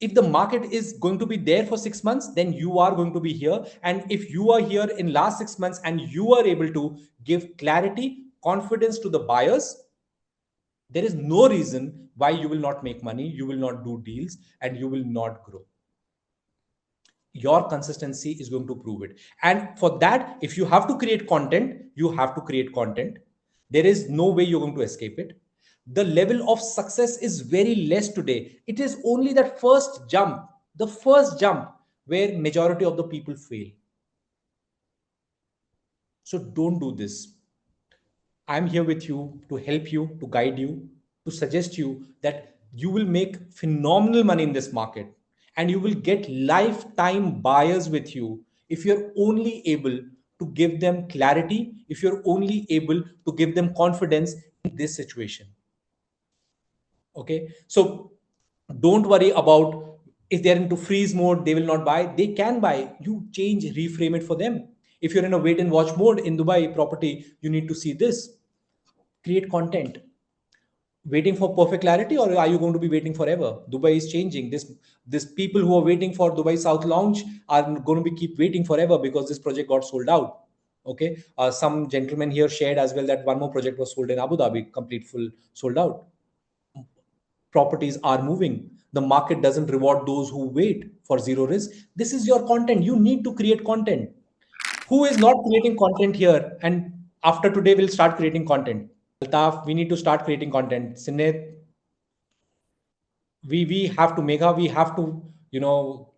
[SPEAKER 1] If the market is going to be there for 6 months, then you are going to be here. And if you are here in last 6 months and you are able to give clarity, confidence to the buyers, there is no reason why you will not make money, you will not do deals, and you will not grow. Your consistency is going to prove it. And for that, if you have to create content, you have to create content. There is no way you're going to escape it. The level of success is very less today. It is only that first jump, the first jump where majority of the people fail. So don't do this. I'm here with you to help you, to guide you, to suggest you that you will make phenomenal money in this market and you will get lifetime buyers with you if you're only able to give them clarity, if you're only able to give them confidence in this situation. Okay, so don't worry about if they're into freeze mode, they will not buy. They can buy. You change, reframe it for them. If you're in a wait and watch mode in Dubai property, you need to see this. Create content. Waiting for perfect clarity, or are you going to be waiting forever? Dubai is changing. This people who are waiting for Dubai South Lounge are going to be keep waiting forever because this project got sold out. Okay, some gentleman here shared as well that one more project was sold in Abu Dhabi, complete full sold out. Properties are moving. The market doesn't reward those who wait for zero risk. This is your content. You need to create content. Who is not creating content here? And after today, we'll start creating content. Altaf, we need to start creating content. Sinet, we have to we have to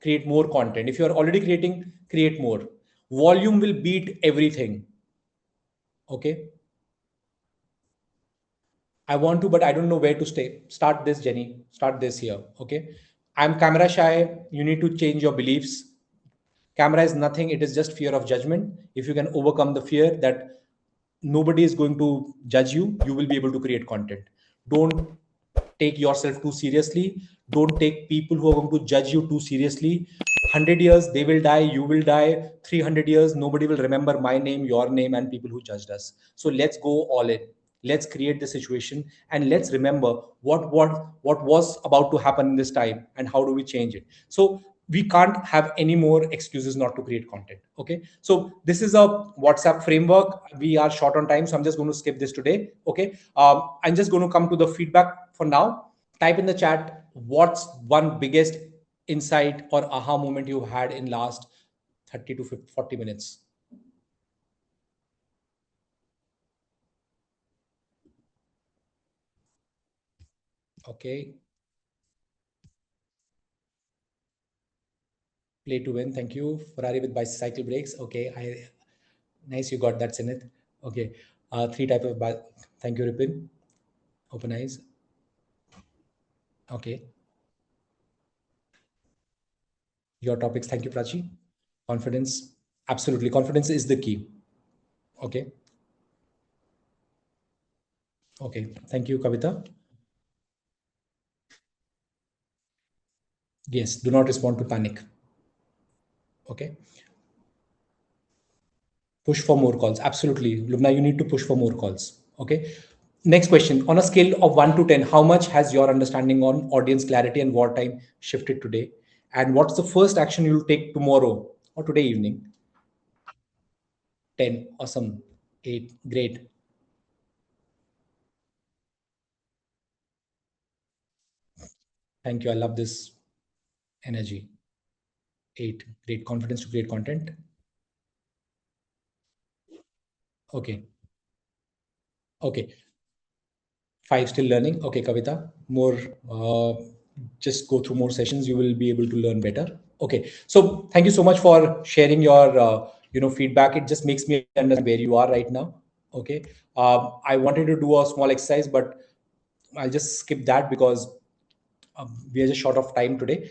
[SPEAKER 1] create more content. If you are already creating, create more. Volume will beat everything. Okay. I want to, but I don't know where to stay. Start this, Jenny. Start this here. Okay. I'm camera shy. You need to change your beliefs. Camera is nothing. It is just fear of judgment. If you can overcome the fear that nobody is going to judge you, you will be able to create content. Don't take yourself too seriously. Don't take people who are going to judge you too seriously. 100 years, they will die, you will die. 300 years, nobody will remember my name, your name, and people who judged us. So let's go all in. Let's create the situation and let's remember what was about to happen in this time and how do we change it. So we can't have any more excuses not to create content. Okay, so this is a WhatsApp framework. We are short on time, so I'm just going to skip this today. Okay, I'm just going to come to the feedback for now. Type in the chat what's one biggest insight or aha moment you had in last 30 to 50, 40 minutes. Okay, play to win. Thank you. Ferrari with bicycle brakes. Okay, nice. You got that, Sinit. Okay, three type of. Thank you, Ripin. Open eyes. Okay, your topics. Thank you, Prachi. Confidence. Absolutely, confidence is the key. Okay. Okay. Thank you, Kavita. Yes. Do not respond to panic. Okay. Push for more calls. Absolutely. Lubna, you need to push for more calls. Okay. Next question. On a scale of 1 to 10, how much has your understanding on audience clarity and wartime shifted today? And what's the first action you'll take tomorrow or today evening? 10. Awesome. 8. Great. Thank you. I love this energy. 8. Great. Confidence to create content. Okay. Okay. 5, still learning. Okay, Kavita, more, just go through more sessions. You will be able to learn better. Okay. So thank you so much for sharing your, feedback. It just makes me understand where you are right now. Okay. I wanted to do a small exercise, but I'll just skip that because we are just short of time today.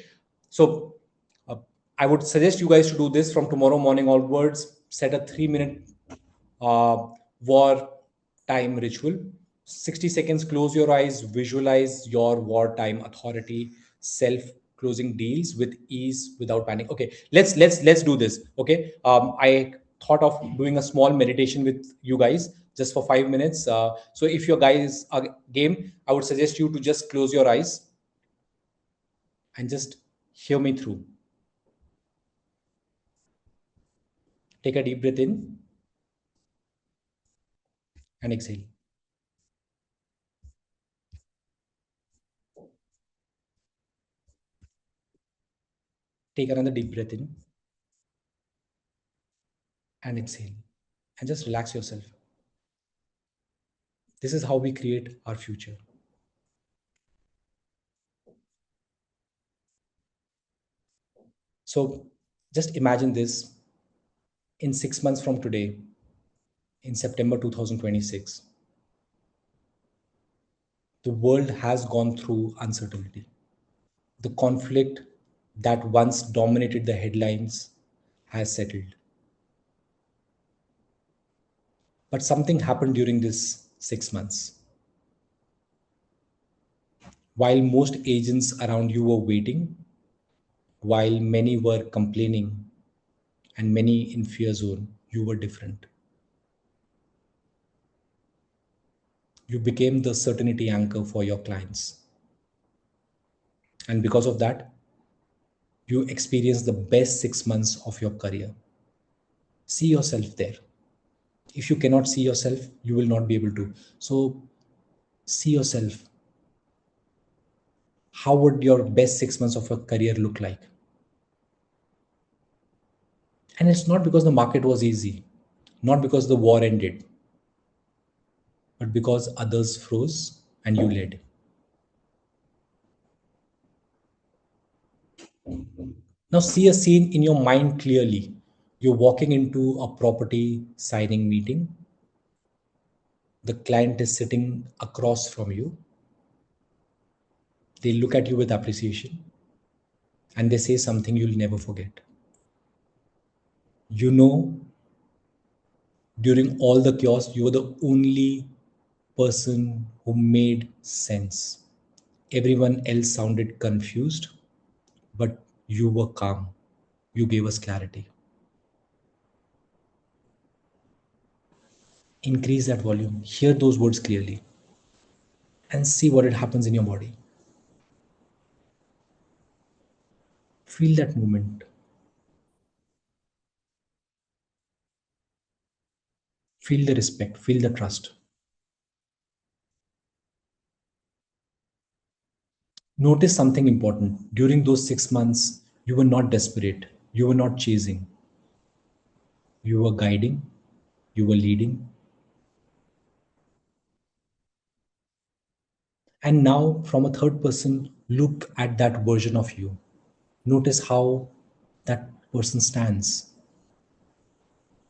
[SPEAKER 1] So uh, I would suggest you guys to do this from tomorrow morning onwards. Set a 3 minute war time ritual. 60 seconds, close your eyes, visualize your wartime authority, self closing deals with ease without panic. Okay, let's do this. Okay. I thought of doing a small meditation with you guys just for 5 minutes. So if your guys are game, I would suggest you to just close your eyes and just hear me through. Take a deep breath in and exhale. Take another deep breath in and exhale. And just relax yourself. This is how we create our future. So just imagine this in 6 months from today, in September 2026, the world has gone through uncertainty. The conflict that once dominated the headlines has settled. But something happened during this 6 months. While most agents around you were waiting, while many were complaining, and many in fear zone, you were different. You became the certainty anchor for your clients. And because of that, you experienced the best 6 months of your career. See yourself there. If you cannot see yourself, you will not be able to. So see yourself. How would your best 6 months of your career look like? And it's not because the market was easy, not because the war ended, but because others froze and you led. Now see a scene in your mind clearly. You're walking into a property signing meeting. The client is sitting across from you. They look at you with appreciation and they say something you'll never forget. You know, during all the chaos, you were the only person who made sense. Everyone else sounded confused, but you were calm. You gave us clarity. Increase that volume, hear those words clearly, and see what it happens in your body. Feel that movement. Feel the respect. Feel the trust. Notice something important. During those 6 months, you were not desperate. You were not chasing. You were guiding. You were leading. And now, from a third person, look at that version of you. Notice how that person stands,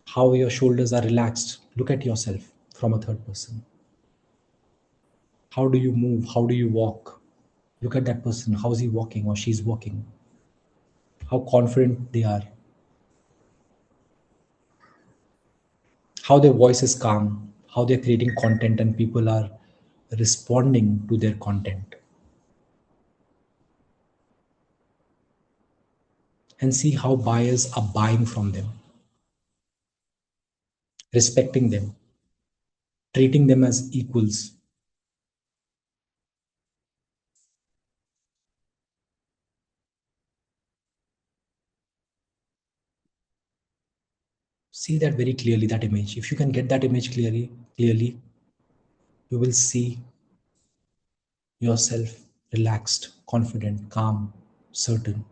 [SPEAKER 1] how your shoulders are relaxed. Look at yourself from a third person. How do you move? How do you walk? Look at that person. How's he walking or she's walking? How confident they are. How their voice is calm. How they're creating content and people are responding to their content. And see how buyers are buying from them, respecting them, treating them as equals. See that very clearly, that image. If you can get that image clearly, you will see yourself relaxed, confident, calm, certain.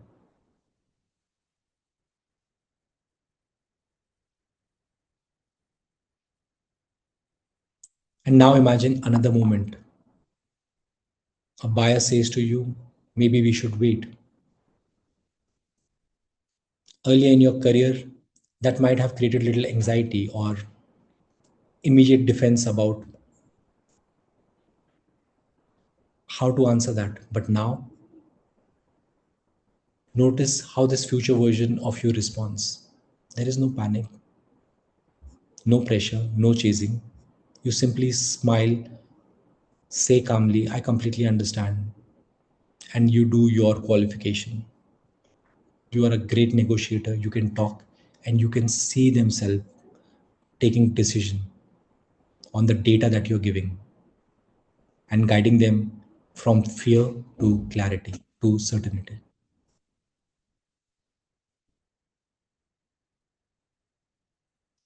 [SPEAKER 1] And now imagine another moment. A buyer says to you, maybe we should wait. Earlier in your career, that might have created little anxiety or immediate defense about how to answer that. But now, notice how this future version of you responds. There is no panic, no pressure, no chasing. You simply smile, say calmly, I completely understand, and you do your qualification. You are a great negotiator. You can talk and you can see themselves taking decision on the data that you're giving and guiding them from fear to clarity to certainty.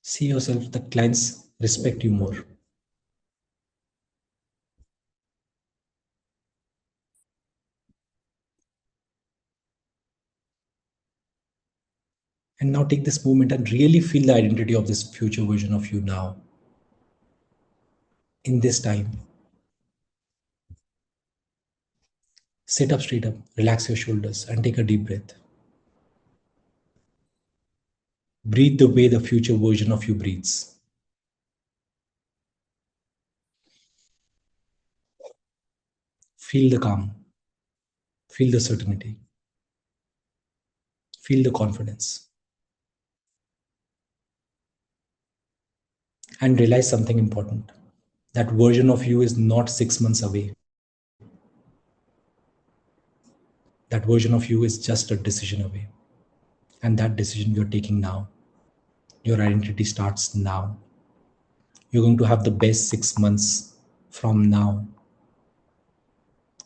[SPEAKER 1] See yourself, the clients respect you more. And now take this moment and really feel the identity of this future version of you now, in this time. Sit up straight up, relax your shoulders, and take a deep breath. Breathe the way the future version of you breathes. Feel the calm, feel the certainty, feel the confidence, and realize something important. That version of you is not 6 months away. That version of you is just a decision away. And that decision you're taking now. Your identity starts now. You're going to have the best 6 months from now.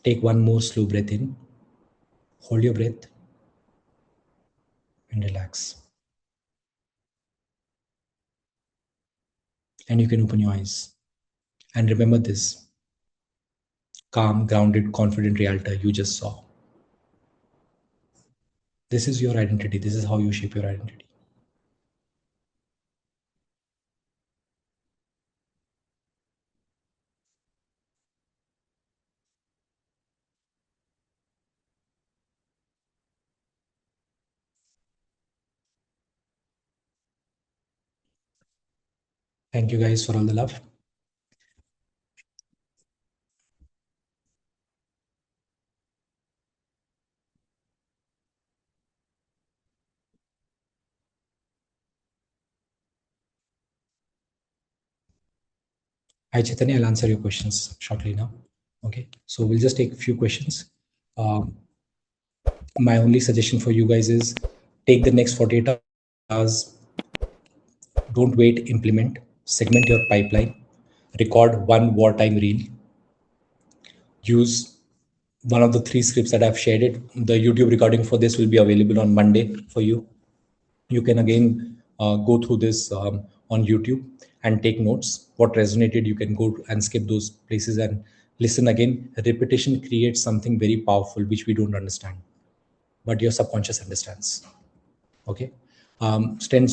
[SPEAKER 1] Take one more slow breath in, hold your breath, and relax. And you can open your eyes. And remember this calm, grounded, confident realtor you just saw. This is your identity. This is how you shape your identity. Thank you guys for all the love. Hi, Chaitanya. I'll answer your questions shortly now. Okay. So we'll just take a few questions. My only suggestion for you guys is take the next 48 hours. Don't wait, implement, segment your pipeline, record one wartime reel, use one of the three scripts that I've shared it. The YouTube recording for this will be available on Monday for you. You can again go through this on YouTube and take notes. What resonated, you can go and skip those places and listen again. Repetition creates something very powerful, which we don't understand, but your subconscious understands. Okay. Send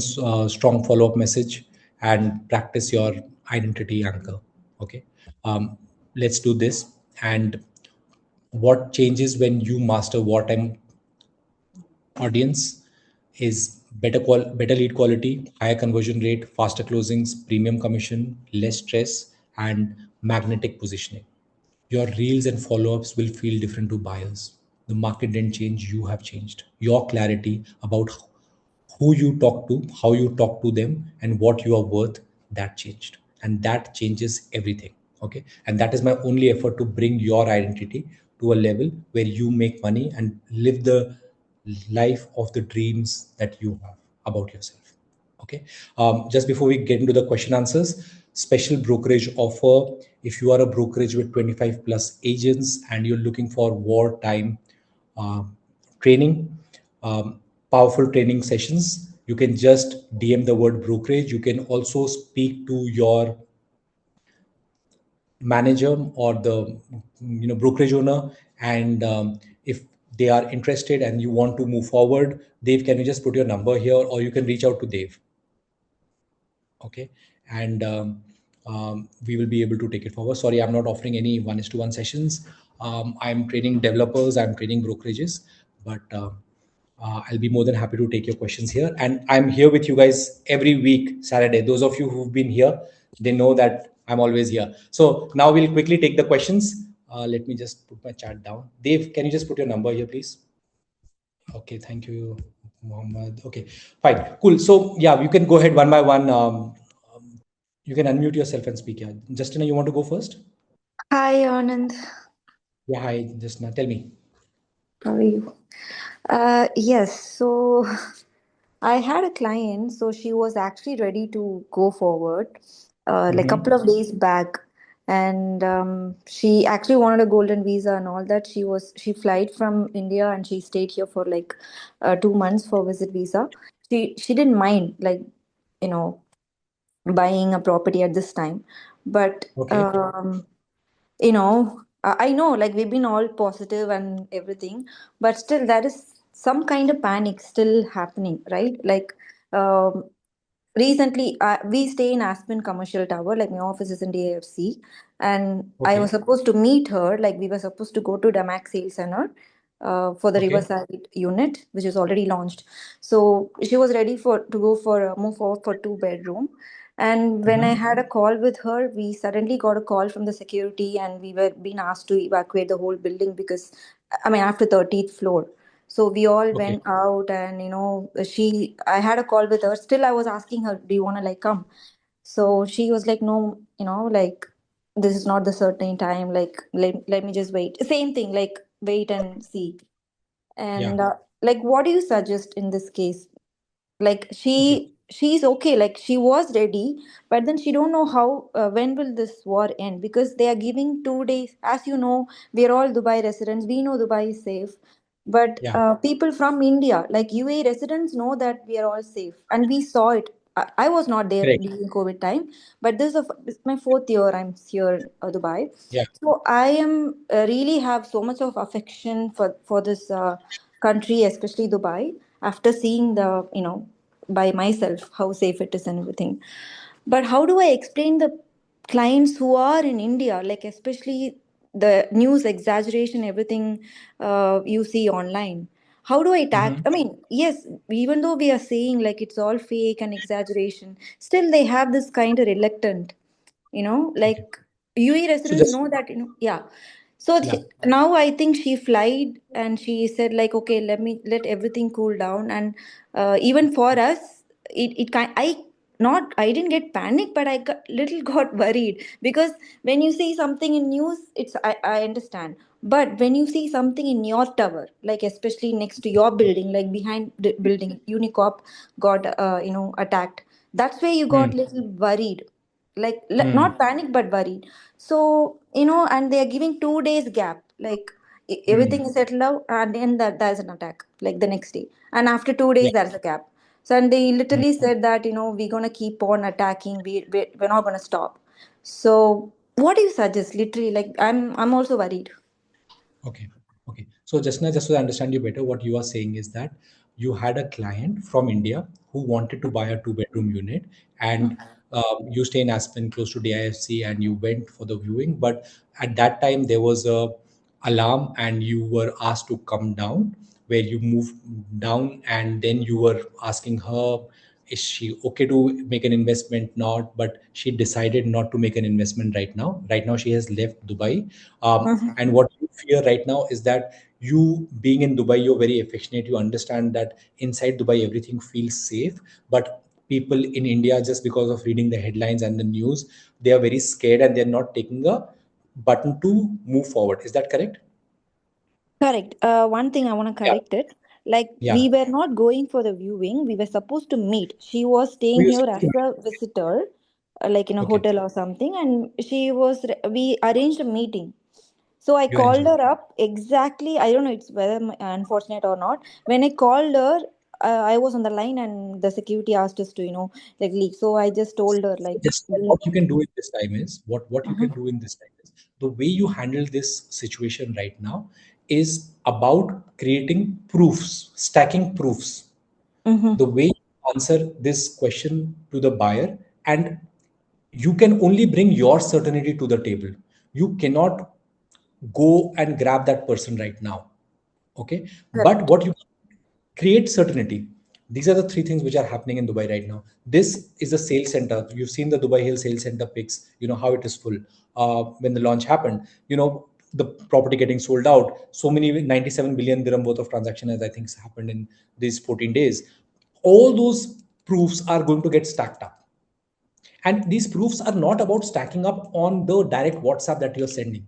[SPEAKER 1] strong follow-up message and practice your identity anchor. Okay. Let's do this. And what changes when you master wartime audience is better lead quality, higher conversion rate, faster closings, premium commission, less stress, and magnetic positioning. Your reels and follow-ups will feel different to buyers. The market didn't change, you have changed. Your clarity about who you talk to, how you talk to them, and what you are worth, that changed. And that changes everything. Okay. And that is my only effort to bring your identity to a level where you make money and live the life of the dreams that you have about yourself. Okay. Just before we get into the question answers, special brokerage offer. If you are a brokerage with 25 plus agents and you're looking for wartime uh, training, powerful training sessions, you can just DM the word brokerage. You can also speak to your manager or the brokerage owner, and if they are interested and you want to move forward, Dave, can you just put your number here, or you can reach out to Dave. Okay. And we will be able to take it forward. Sorry, I'm not offering any 1:1 sessions. I'm training developers, I'm training brokerages, but I'll be more than happy to take your questions here. And I'm here with you guys every week, Saturday. Those of you who've been here, they know that I'm always here. So now we'll quickly take the questions. Let me just put my chat down. Dave, can you just put your number here, please? Okay, thank you, Mohammed. Okay, fine, cool. So yeah, you can go ahead one by one. You can unmute yourself and speak. Yeah, Justina, you want to go first?
[SPEAKER 3] Hi, Anand.
[SPEAKER 1] Yeah, hi, Justina. Tell me.
[SPEAKER 3] How are you? Yes, so I had a client, so she was actually ready to go forward like a couple
[SPEAKER 1] Mm-hmm.
[SPEAKER 3] of days back. And she actually wanted a golden visa and all that. She flight from India and she stayed here for like 2 months for visit visa. She didn't mind like you know buying a property at this time, but
[SPEAKER 1] Okay.
[SPEAKER 3] I know like we've been all positive and everything, but still there is some kind of panic still happening, right? Like um, recently we stay in Aspen Commercial Tower, like my office is in DAFC, and I was
[SPEAKER 1] Okay.
[SPEAKER 3] supposed to meet her, like we were supposed to go to Damac Sales Center for the
[SPEAKER 1] Okay.
[SPEAKER 3] Riverside unit, which is already launched. So she was ready for to go for move forward for 2 bedroom. And when I
[SPEAKER 1] Mm-hmm.
[SPEAKER 3] had a call with her, we suddenly got a call from the security, and we were being asked to evacuate the whole building because, I mean, after 30th floor. So we all
[SPEAKER 1] Okay.
[SPEAKER 3] went out, and I had a call with her. Still, I was asking her, "Do you want to like come?" So she was like, "No, like this is not the certain time. Like let me just wait." Same thing, like wait and see.
[SPEAKER 1] Yeah.
[SPEAKER 3] And like, what do you suggest in this case? Like
[SPEAKER 1] Okay.
[SPEAKER 3] she's okay, like she was ready, but then she don't know how when will this war end, because they are giving 2 days. As you know, we are all Dubai residents, we know Dubai is safe, but
[SPEAKER 1] Yeah.
[SPEAKER 3] people from India, like UAE residents, know that we are all safe, and we saw it. I was not there
[SPEAKER 1] Correct.
[SPEAKER 3] during COVID time, but this is my 4th year I'm here in Dubai.
[SPEAKER 1] Yeah.
[SPEAKER 3] So I am really have so much of affection for this country, especially Dubai, after seeing the by myself how safe it is and everything. But how do I explain the clients who are in India, like especially the news exaggeration, everything you see online? How do I tag?
[SPEAKER 1] Mm-hmm.
[SPEAKER 3] I mean, yes, even though we are saying like it's all fake and exaggeration, still they have this kind of reluctant,
[SPEAKER 1] Okay.
[SPEAKER 3] like UE
[SPEAKER 1] So
[SPEAKER 3] residents
[SPEAKER 1] just
[SPEAKER 3] know that, yeah. So
[SPEAKER 1] yeah.
[SPEAKER 3] now I think she flied and she said like, okay, let everything cool down. And even for us, it kind I didn't get panic, but I got little got worried, because when you see something in news, I understand. But when you see something in your tower, like especially next to your building, like behind the building, Unicorp got attacked. That's where you got
[SPEAKER 1] Hmm.
[SPEAKER 3] little worried, like
[SPEAKER 1] Hmm.
[SPEAKER 3] not panic but worried. So and they are giving 2 days gap, like
[SPEAKER 1] Hmm.
[SPEAKER 3] everything is settled out, and then there's an attack like the next day, and after 2 days
[SPEAKER 1] Yeah.
[SPEAKER 3] there's a gap. So and they
[SPEAKER 1] Hmm.
[SPEAKER 3] literally said that we're gonna keep on attacking, we're not gonna stop. So what do you suggest? Literally, like I'm also worried.
[SPEAKER 1] Okay. Okay. So just so I understand you better, what you are saying is that you had a client from India who wanted to buy a two-bedroom unit, and you stay in Aspen, close to DIFC, and you went for the viewing. But at that time, there was a alarm, and you were asked to come down, where you moved down, and then you were asking her, is she okay to make an investment? Not, but she decided not to make an investment right now. Right now, she has left Dubai. And
[SPEAKER 3] Mhm.
[SPEAKER 1] what you fear right now is that, you being in Dubai, you're very affectionate. You understand that inside Dubai, everything feels safe. But people in India, just because of reading the headlines and the news, they are very scared and they're not taking a button to move forward. Is that correct?
[SPEAKER 3] Correct. One thing I want to
[SPEAKER 1] Yeah.
[SPEAKER 3] correct it. Like
[SPEAKER 1] Yeah.
[SPEAKER 3] we were not going for the viewing. We were supposed to meet. She was
[SPEAKER 1] Oh,
[SPEAKER 3] staying
[SPEAKER 1] you're
[SPEAKER 3] here
[SPEAKER 1] supposed
[SPEAKER 3] as
[SPEAKER 1] to
[SPEAKER 3] a visitor, like in a
[SPEAKER 1] Okay.
[SPEAKER 3] hotel or something, and we arranged a meeting. So I
[SPEAKER 1] You arrange
[SPEAKER 3] called
[SPEAKER 1] it.
[SPEAKER 3] her up exactly. I don't know it's whether unfortunate or not. When I called her, I was on the line, and the security asked us to like leave. So I just told her like,
[SPEAKER 1] Just
[SPEAKER 3] we.
[SPEAKER 1] what you can do in this time is, what you can
[SPEAKER 3] Mhm.
[SPEAKER 1] do in this time is, the way you handle this situation right now is about creating proofs, stacking proofs. The
[SPEAKER 3] Mhm.
[SPEAKER 1] way you answer this question to the buyer, and you can only bring your certainty to the table. You cannot go and grab that person right now. Okay, but
[SPEAKER 3] Correct.
[SPEAKER 1] Create certainty. These are the three things which are happening in Dubai right now. This is a sales center. You've seen the Dubai Hill sales center pics, how it is full. When the launch happened, the property getting sold out, so many 97 billion dirham worth of transaction as I think has happened in these 14 days. All those proofs are going to get stacked up. And these proofs are not about stacking up on the direct WhatsApp that you're sending.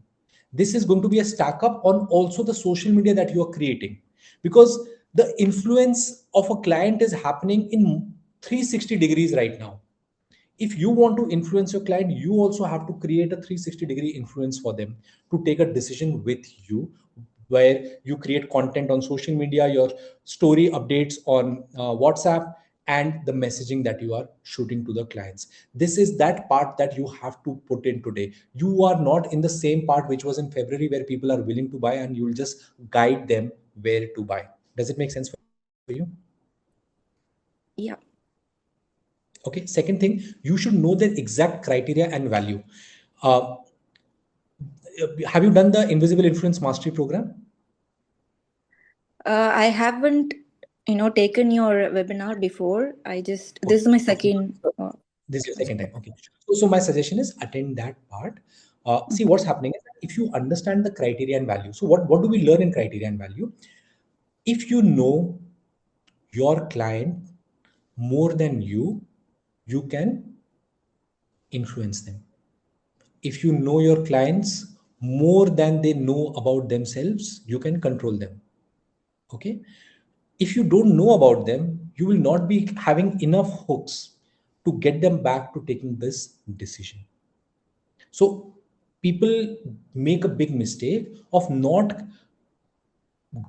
[SPEAKER 1] This is going to be a stack up on also the social media that you are creating, because the influence of a client is happening in 360 degrees right now. If you want to influence your client, you also have to create a 360-degree influence for them to take a decision with you, where you create content on social media, your story updates on WhatsApp, and the messaging that you are shooting to the clients. This is that part that you have to put in today. You are not in the same part which was in February, where people are willing to buy and you will just guide them where to buy. Does it make sense for you?
[SPEAKER 3] Yeah.
[SPEAKER 1] Okay. Second thing, you should know the exact criteria and value. Uh, have you done the Invisible Influence Mastery program?
[SPEAKER 3] I haven't, taken your webinar before. This
[SPEAKER 1] Okay.
[SPEAKER 3] is my
[SPEAKER 1] Okay.
[SPEAKER 3] second.
[SPEAKER 1] This is your second time. Okay. So my suggestion is attend that part. See
[SPEAKER 3] Mhm.
[SPEAKER 1] what's happening is, if you understand the criteria and value. So what do we learn in criteria and value? If you know your client more than you can influence them. If you know your clients more than they know about themselves, you can control them. Okay. If you don't know about them, you will not be having enough hooks to get them back to taking this decision. So people make a big mistake of not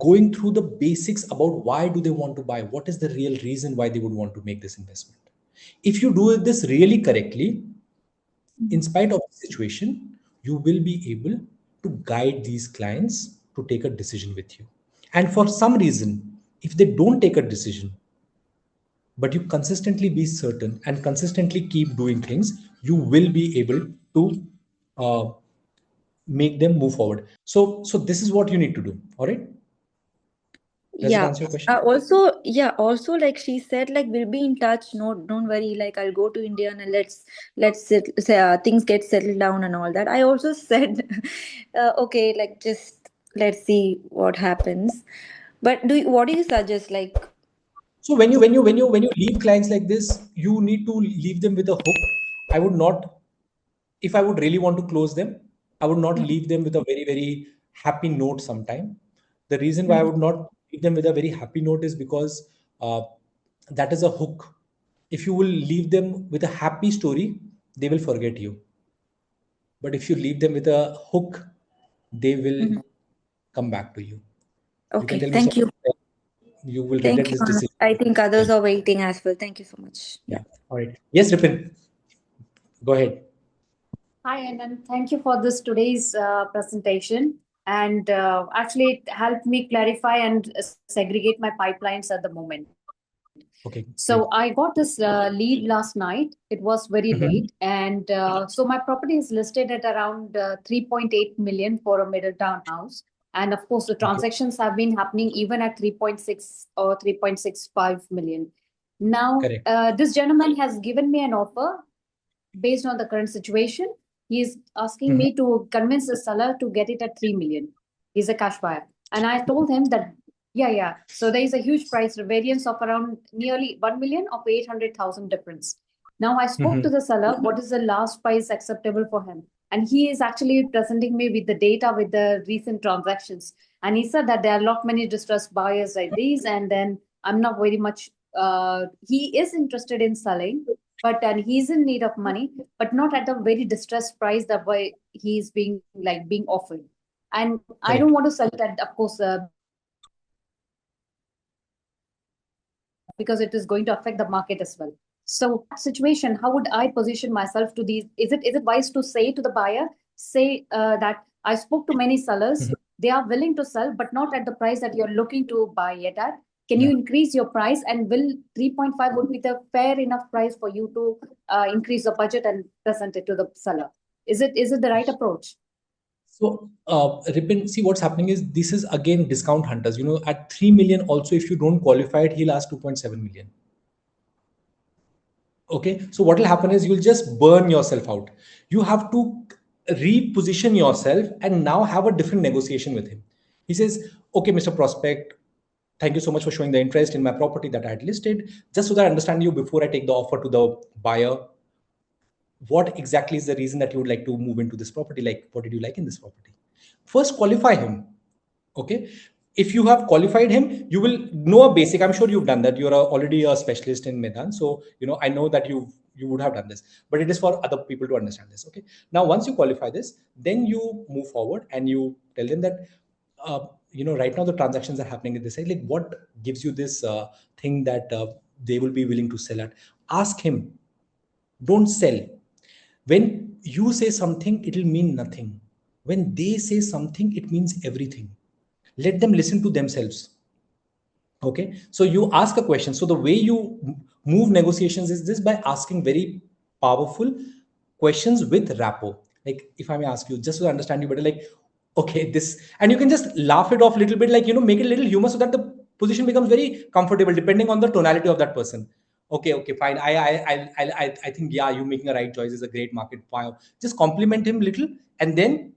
[SPEAKER 1] going through the basics about why do they want to buy, what is the real reason why they would want to make this investment. If you do this really correctly, in spite of the situation, you will be able to guide these clients to take a decision with you. And for some reason, if they don't take a decision, but you consistently be certain and consistently keep doing things, you will be able to uh, make them move forward. So this is what you need to do. All right. Does it
[SPEAKER 3] Yeah.
[SPEAKER 1] answer your question?
[SPEAKER 3] Also, like she said, like we'll be in touch. No, don't worry. Like I'll go to India and things get settled down and all that. I also said, okay, like just let's see what happens. But what do you suggest? Like,
[SPEAKER 1] So when you leave clients like this, you need to leave them with a hook. I would not, if I would really want to close them, I would not
[SPEAKER 3] Mhm,
[SPEAKER 1] leave them with a very, very happy note sometime. The reason why I
[SPEAKER 3] mhm.
[SPEAKER 1] would not leave them with a very happy note is because uh, that is a hook. If you will leave them with a happy story, they will forget you. But if you leave them with a hook, they will
[SPEAKER 3] Mhm.
[SPEAKER 1] come back to you. You can
[SPEAKER 3] Okay,
[SPEAKER 1] tell me
[SPEAKER 3] thank you.
[SPEAKER 1] something, you will regret
[SPEAKER 3] Thank you,
[SPEAKER 1] this
[SPEAKER 3] Anand.
[SPEAKER 1] decision.
[SPEAKER 3] I think
[SPEAKER 1] Yeah.
[SPEAKER 3] others are waiting as well. Thank you so much. Yeah.
[SPEAKER 1] Yeah. All right. Yes, Ripin, go ahead.
[SPEAKER 4] Hi, Anand. Thank you for this today's presentation. And actually, it helped me clarify and segregate my pipelines at the moment. So
[SPEAKER 1] Okay,
[SPEAKER 4] I
[SPEAKER 1] great.
[SPEAKER 4] got this lead last night. It was very late.
[SPEAKER 1] Mhm.
[SPEAKER 4] And so my property is listed at around 3.8 million for a middle townhouse. And of course, the
[SPEAKER 1] Okay,
[SPEAKER 4] transactions have been happening even at 3.6 or 3.65 million. Now,
[SPEAKER 1] correct.
[SPEAKER 4] this gentleman has given me an offer based on the current situation. He is asking
[SPEAKER 1] Mhm.
[SPEAKER 4] me to convince the seller to get it at 3 million. He's a cash buyer. And I told him that, yeah, yeah. So there is a huge price variance of around nearly 1 million of 800,000 difference. Now I spoke to
[SPEAKER 1] Mhm.
[SPEAKER 4] the seller, what is the last price acceptable for him? And he is actually presenting me with the data with the recent transactions. And he said that there are a lot many distressed buyers like these. And then I'm not very much, he is interested in selling, but and he's in need of money, but not at a very distressed price that way he's being like being offered. And I don't
[SPEAKER 1] Correct.
[SPEAKER 4] want to sell it at, of course, because it is going to affect the market as well. So in that situation, how would I position myself to these? Is it wise to say to the buyer, say that I spoke to many sellers, they are willing to sell, but not at the price that you're looking to buy it at. Can you increase your price, and will 3.5 would be the fair enough price for you to increase the budget and present it to the seller? Is it the right approach?
[SPEAKER 1] So, Ripin, see what's happening is this is again discount hunters. At 3 million, also, if you don't qualify it, he'll ask 2.7 million. Okay. So, what will happen is you'll just burn yourself out. You have to reposition yourself and now have a different negotiation with him. He says, okay, Mr. Prospect, thank you so much for showing the interest in my property that I had listed. Just so that I understand you before I take the offer to the buyer, what exactly is the reason that you would like to move into this property? Like, what did you like in this property? First, qualify him. Okay. If you have qualified him, you will know a basic. I'm sure you've done that. You're already a specialist in Medan. So, I know that you would have done this, but it is for other people to understand this. Okay. Now, once you qualify this, then you move forward and you tell them that, right now the transactions are happening at this side. Like, what gives you this thing that they will be willing to sell at? Ask him. Don't sell. When you say something, it'll mean nothing. When they say something, it means everything. Let them listen to themselves. Okay. So you ask a question. So the way you move negotiations is this: by asking very powerful questions with rapport. Like, if I may ask you, just to understand you better, like, okay, this, and you can just laugh it off a little bit, like, make it a little humor so that the position becomes very comfortable depending on the tonality of that person. Okay, fine. I think, yeah, you making a right choice is a great market. Wow. Just compliment him little and then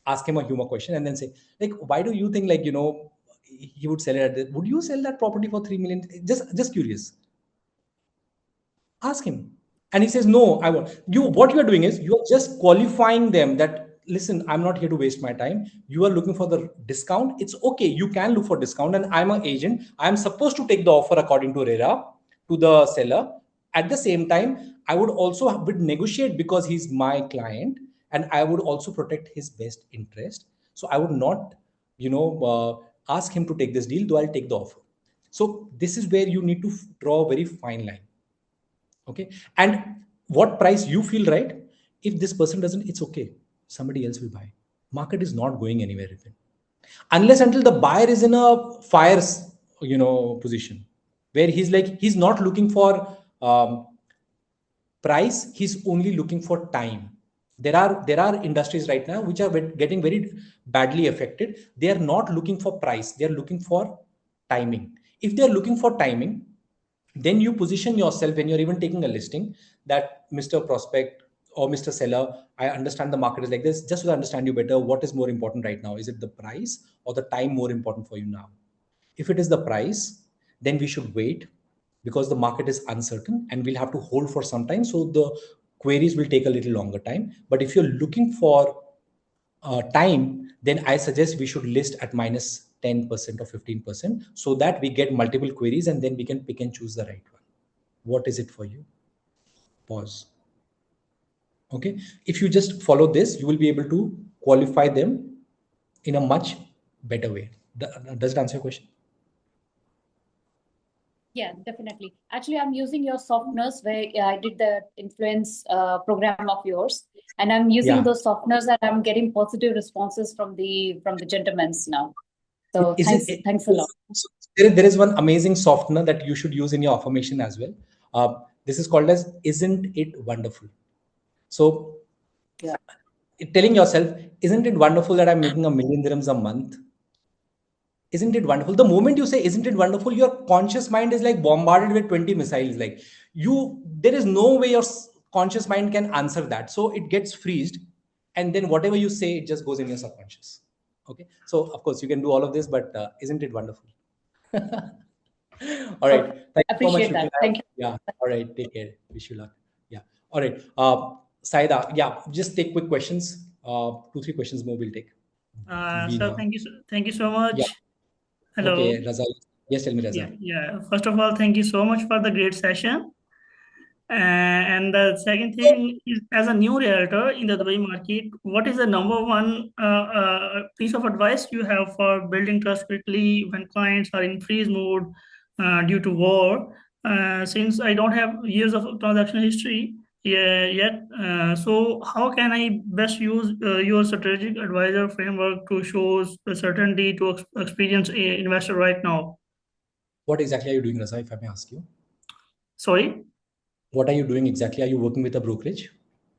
[SPEAKER 1] ask him a humor question and then say, like, why do you think, like, he would sell it at this? Would you sell that property for 3 million? Just curious. Ask him. And he says, no, I won't. What you are doing is you're just qualifying them that, listen, I'm not here to waste my time. You are looking for the discount. It's okay. You can look for discount. And I'm an agent. I'm supposed to take the offer according to RERA to the seller. At the same time, I would also would negotiate because he's my client and I would also protect his best interest. So I would not, ask him to take this deal, though I'll take the offer. So this is where you need to draw a very fine line. Okay. And what price you feel right? If this person doesn't, it's okay. Somebody else will buy. Market is not going anywhere even. Unless until the buyer is in a fires, position where he's not looking for price, he's only looking for time. There are industries right now which are getting very badly affected. They are not looking for price, they are looking for timing. If they are looking for timing, then you position yourself when you're even taking a listing that, Mr. Prospect or Mr. Seller, I understand the market is like this. Just to understand you better, what is more important right now? Is it the price or the time more important for you now? If it is the price, then we should wait because the market is uncertain and we'll have to hold for some time. So the queries will take a little longer time. But if you're looking for time, then I suggest we should list at minus 10% or 15% so that we get multiple queries and then we can pick and choose the right one. What is it for you? Pause. Okay. If you just follow this, you will be able to qualify them in a much better way. Does it answer your question?
[SPEAKER 4] Yeah, definitely. Actually, I'm using your softeners where I did the influence program of yours, and I'm using those softeners and I'm getting positive responses from the gentlemen now. So thanks a lot.
[SPEAKER 1] There is one amazing softener that you should use in your affirmation as well. This is called as "Isn't it wonderful?" So, telling yourself, "Isn't it wonderful that I'm making 1,000,000 dirhams a month?" Isn't it wonderful? The moment you say, "Isn't it wonderful?" your conscious mind is like bombarded with 20 missiles. Like, there is no way your conscious mind can answer that. So it gets freezed. And then whatever you say, it just goes in your subconscious. Okay. So, of course, you can do all of this, but isn't it wonderful? All right.
[SPEAKER 4] Okay.
[SPEAKER 1] Thank you so much.
[SPEAKER 4] Appreciate that. Thank you.
[SPEAKER 1] Yeah. All right. Take care. Wish you luck. Yeah. All right. Saida, yeah, just take quick questions. 2-3 questions more we'll take.
[SPEAKER 5] So thank you so much.
[SPEAKER 1] Yeah.
[SPEAKER 5] Hello.
[SPEAKER 1] Okay, Raza. Yes, tell me, Raza.
[SPEAKER 5] Yeah. First of all, thank you so much for the great session. And the second thing is, as a new realtor in the Dubai market, what is the number one piece of advice you have for building trust quickly when clients are in freeze mode due to war? Since I don't have years of transaction history yet, so how can I best use your strategic advisor framework to show certainty to experienced investor right now?
[SPEAKER 1] What exactly are you doing, Raza, if I may ask you?
[SPEAKER 5] Sorry?
[SPEAKER 1] What are you doing exactly? Are you working with a brokerage?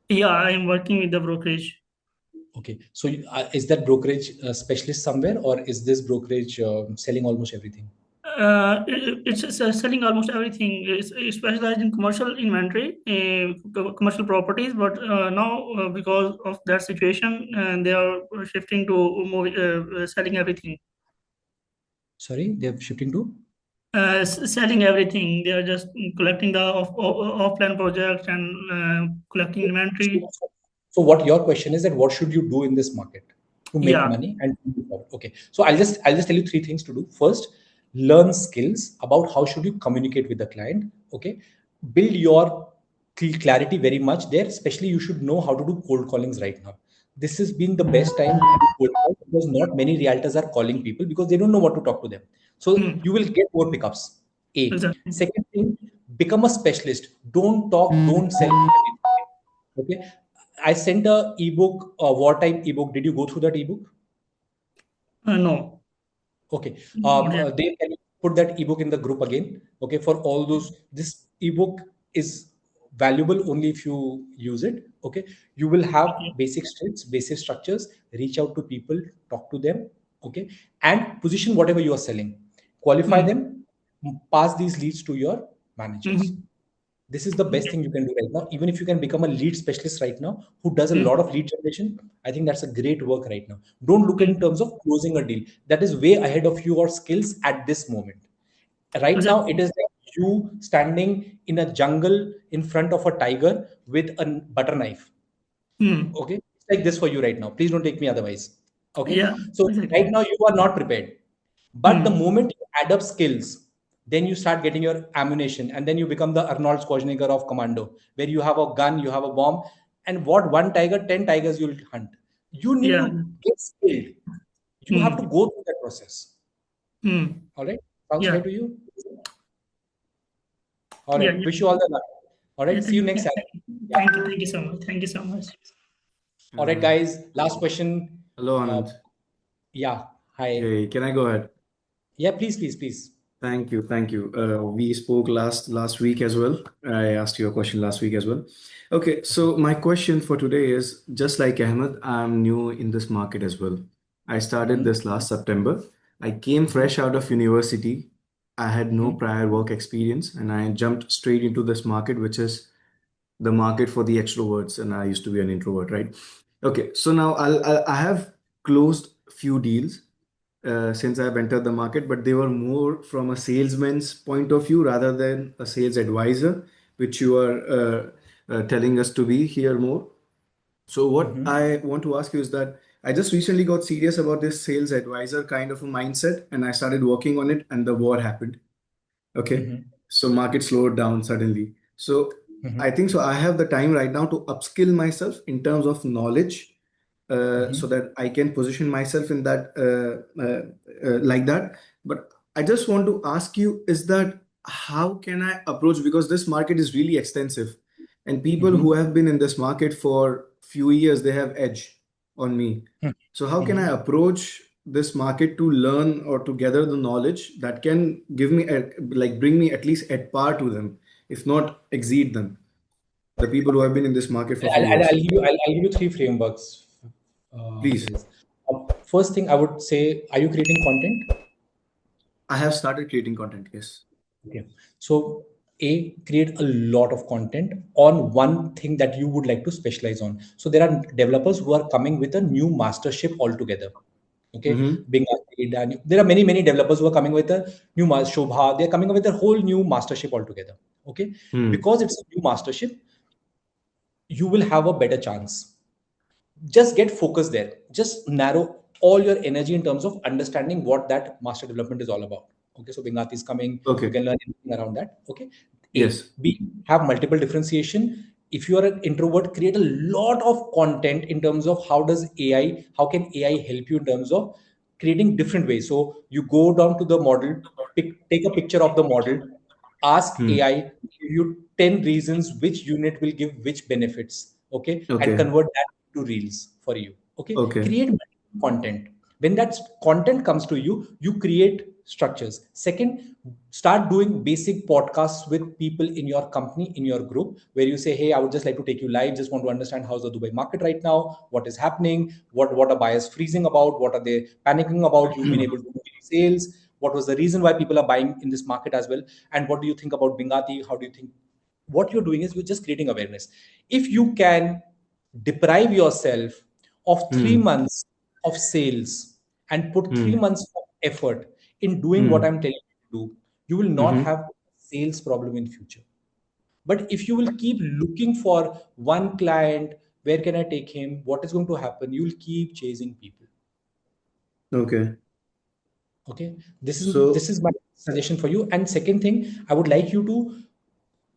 [SPEAKER 5] Yeah, I am working with the brokerage.
[SPEAKER 1] Okay. So is that brokerage specialist somewhere, or is this brokerage selling almost everything?
[SPEAKER 5] It's selling almost everything. It's specialized in commercial inventory, commercial properties. But now, because of that situation, they are shifting to selling everything.
[SPEAKER 1] Sorry, they're shifting to?
[SPEAKER 5] Selling everything. They are just collecting the offline projects and collecting inventory.
[SPEAKER 1] So what your question is that what should you do in this market to make
[SPEAKER 5] Yeah.
[SPEAKER 1] money and move forward? Okay. So I'll just tell you three things to do. First, learn skills about how should you communicate with the client. Okay. Build your clarity very much there. Especially you should know how to do cold callings right now. This has been the best time to do cold calls because not many realtors are calling people because they don't know what to talk to them. So you will get more pickups. A.
[SPEAKER 5] Exactly.
[SPEAKER 1] Second thing, become a specialist. Don't talk, don't sell. Okay. I sent a ebook, a wartime ebook. Did you go through that ebook?
[SPEAKER 5] No.
[SPEAKER 1] Okay.
[SPEAKER 5] Not yet.
[SPEAKER 1] They can put that ebook in the group again. Okay. For all those, this ebook is valuable only if you use it. Okay. You will have
[SPEAKER 5] Okay.
[SPEAKER 1] basic scripts, basic structures, reach out to people, talk to them. Okay. And position whatever you are selling, qualify them, pass these leads to your managers.
[SPEAKER 5] Mhm.
[SPEAKER 1] This is the best
[SPEAKER 5] Okay.
[SPEAKER 1] thing you can do right now. Even if you can become a lead specialist right now who does a
[SPEAKER 5] Mm,
[SPEAKER 1] lot of lead generation, I think that's a great work right now. Don't look in
[SPEAKER 5] mm.
[SPEAKER 1] terms of closing a deal. That is way ahead of your skills at this moment. Right now, it
[SPEAKER 5] Exactly.
[SPEAKER 1] is like you standing in a jungle in front of a tiger with a butter knife.
[SPEAKER 5] Mm.
[SPEAKER 1] Okay, it's like this for you right now. Please don't take me otherwise. Okay,
[SPEAKER 5] Yeah.
[SPEAKER 1] so right
[SPEAKER 5] Exactly.
[SPEAKER 1] now you are not prepared, but the
[SPEAKER 5] Mm.
[SPEAKER 1] moment you add up skills, then you start getting your ammunition, and then you become the Arnold Schwarzenegger of commando, where you have a gun, you have a bomb, and what one tiger, 10 tigers you'll hunt. You need
[SPEAKER 5] Yeah.
[SPEAKER 1] to get skilled. You have to
[SPEAKER 5] Mm.
[SPEAKER 1] go through that process.
[SPEAKER 5] Mm.
[SPEAKER 1] All right, sounds
[SPEAKER 5] Yeah.
[SPEAKER 1] fair to you? All
[SPEAKER 5] Yeah.
[SPEAKER 1] right,
[SPEAKER 5] Yeah.
[SPEAKER 1] wish you all the luck. All
[SPEAKER 5] Yeah.
[SPEAKER 1] right, see you next time. Yeah.
[SPEAKER 5] Thank you. Thank you so much. Thank you so much.
[SPEAKER 1] All right,
[SPEAKER 6] Uh,
[SPEAKER 1] guys. Last question.
[SPEAKER 6] Hello,
[SPEAKER 1] Uh,
[SPEAKER 6] Anand.
[SPEAKER 1] yeah. Hi.
[SPEAKER 6] Hey, can I go ahead?
[SPEAKER 1] Yeah, please, please, please.
[SPEAKER 6] Thank you, thank you. We spoke last week as well. I asked you a question last week as well. Okay, so my question for today is just like Ahmed, I'm new in this market as well. I started
[SPEAKER 1] Mm-hmm.
[SPEAKER 6] this last September. I came
[SPEAKER 1] Mm-hmm.
[SPEAKER 6] fresh out of university. I had no
[SPEAKER 1] Mm-hmm.
[SPEAKER 6] prior work experience, and I jumped straight into this market, which is the market for the extroverts, and I used to be an introvert, right? Okay, so now I have closed few deals since I've entered the market, but they were more from a salesman's point of view rather than a sales advisor, which you are telling us to be here more. So what
[SPEAKER 1] Mm-hmm.
[SPEAKER 6] I want to ask you is that I just recently got serious about this sales advisor kind of a mindset, and I started working on it, and the war happened. Okay.
[SPEAKER 1] Mm-hmm.
[SPEAKER 6] So market slowed down suddenly. So
[SPEAKER 1] Mm-hmm.
[SPEAKER 6] I think so I have the time right now to upskill myself in terms of knowledge so
[SPEAKER 1] Mm-hmm.
[SPEAKER 6] that I can position myself in that like that. But I just want to ask you is that how can I approach because this market is really extensive and people who
[SPEAKER 1] Mm-hmm.
[SPEAKER 6] have been in this market for few years they have edge on me. So how can I
[SPEAKER 1] Mm-hmm.
[SPEAKER 6] approach this market to learn or to gather the knowledge that can give me like bring me at least at par to them, if not exceed them, the people who have been in this market for few
[SPEAKER 1] I'll
[SPEAKER 6] years.
[SPEAKER 1] give you I'll give you three frameworks for
[SPEAKER 6] Please.
[SPEAKER 1] this. First thing I would say, are you creating content?
[SPEAKER 6] I have started creating content, yes.
[SPEAKER 1] Okay. So A, create a lot of content on one thing that you would like to specialize on. So there are developers who are coming with a new mastership altogether. Okay.
[SPEAKER 6] Mm-hmm.
[SPEAKER 1] Being there are many, many developers who are coming with a new Shobha. They're coming up with a whole new mastership altogether. Okay.
[SPEAKER 6] Hmm.
[SPEAKER 1] Because it's a new mastership, you will have a better chance. Just get focused there. Just narrow all your energy in terms of understanding what that master development is all about. Okay, so Bingati is coming, you
[SPEAKER 6] Okay.
[SPEAKER 1] can learn anything around that. Okay. A.
[SPEAKER 6] Yes.
[SPEAKER 1] B, have multiple differentiation. If you are an introvert, create a lot of content in terms of how can AI help you in terms of creating different ways. So you go down to the model, take a picture of the model, ask
[SPEAKER 6] Hmm.
[SPEAKER 1] AI give you 10 reasons which unit will give which benefits. Okay, and
[SPEAKER 6] Okay.
[SPEAKER 1] convert that to reels for you. Okay,
[SPEAKER 6] Okay.
[SPEAKER 1] create content. When that content comes to you, you create structures. Second, start doing basic podcasts with people in your company, in your group, where you say, hey, I would just like to take you live, just want to understand how's the Dubai market right now, what is happening, what are buyers freezing about, what are they panicking about, you've been able to do sales, what was the reason why people are buying in this market as well, and what do you think about Bingati, how do you think. What you're doing is you're just creating awareness. If you can deprive yourself of 3 months of sales and put 3 months of effort in doing what I'm telling you to do, you will not have a sales problem in future. But if you will keep looking for one client, where can I take him, what is going to happen, you will keep chasing people.
[SPEAKER 6] Okay.
[SPEAKER 1] Okay, this
[SPEAKER 6] So,
[SPEAKER 1] is my suggestion for you. And second thing, I would like you to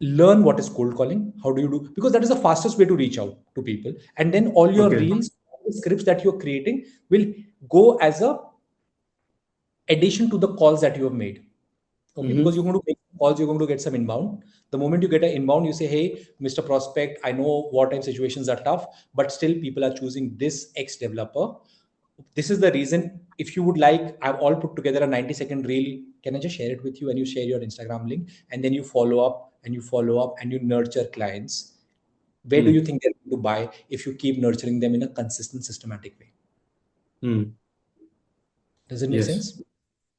[SPEAKER 1] learn what is cold calling. How do you do, because that is the fastest way to reach out to people. And then all your
[SPEAKER 6] okay.
[SPEAKER 1] reels, all the scripts that you're creating will go as a addition to the calls that you have made. Okay, because you're going to make calls, you're going to get some inbound. The moment you get an inbound, you say, hey, Mr. Prospect, I know wartime situations are tough, but still people are choosing this X developer. This is the reason. If you would like, I've all put together a 90-second reel. Can I just share it with you? And you share your Instagram link, and then you follow up and you follow up and you nurture clients. Where do you think they're going to buy if you keep nurturing them in a consistent, systematic way? Does it make
[SPEAKER 6] Yes,
[SPEAKER 1] sense?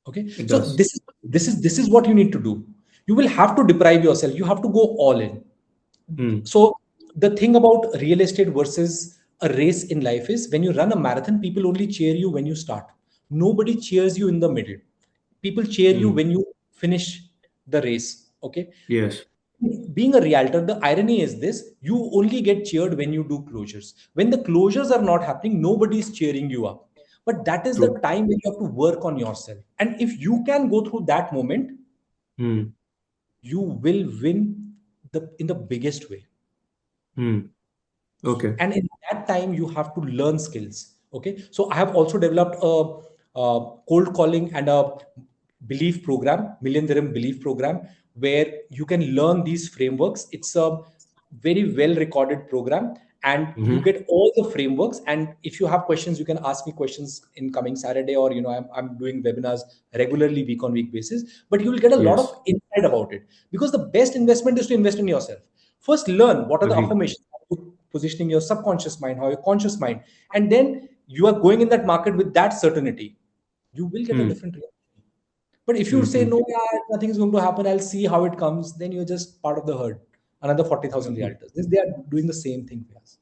[SPEAKER 1] Okay.
[SPEAKER 6] it
[SPEAKER 1] So
[SPEAKER 6] does.
[SPEAKER 1] this is what you need to do. You will have to deprive yourself. You have to go all in. So the thing about real estate versus a race in life is, when you run a marathon, people only cheer you when you start. Nobody cheers you in the middle. People cheer you when you finish the race. Okay.
[SPEAKER 6] Yes,
[SPEAKER 1] Being a realtor, the irony is this: you only get cheered when you do closures. When the closures are not happening, nobody is cheering you up. But that is the
[SPEAKER 6] true.
[SPEAKER 1] time when you have to work on yourself. And if you can go through that moment, you will win in the biggest way.
[SPEAKER 6] Okay.
[SPEAKER 1] And in that time, you have to learn skills. Okay, so I have also developed a cold calling and a belief program, million dirham belief program, where you can learn these frameworks. It's a very well recorded program, and you get all the frameworks. And if you have questions, you can ask me questions in coming Saturday, or I'm doing webinars regularly, week on week basis. But you will get a lot
[SPEAKER 6] Yes,
[SPEAKER 1] of insight about it, because the best investment is to invest in yourself. First, learn what are the
[SPEAKER 6] agreed.
[SPEAKER 1] affirmations, positioning your subconscious mind, how your conscious mind, and then you are going in that market with that certainty, you will get a different reaction. But if you say, no, yeah, nothing is going to happen, I'll see how it comes, then you're just part of the herd. Another 40,000 realtors. They are doing the same thing for us.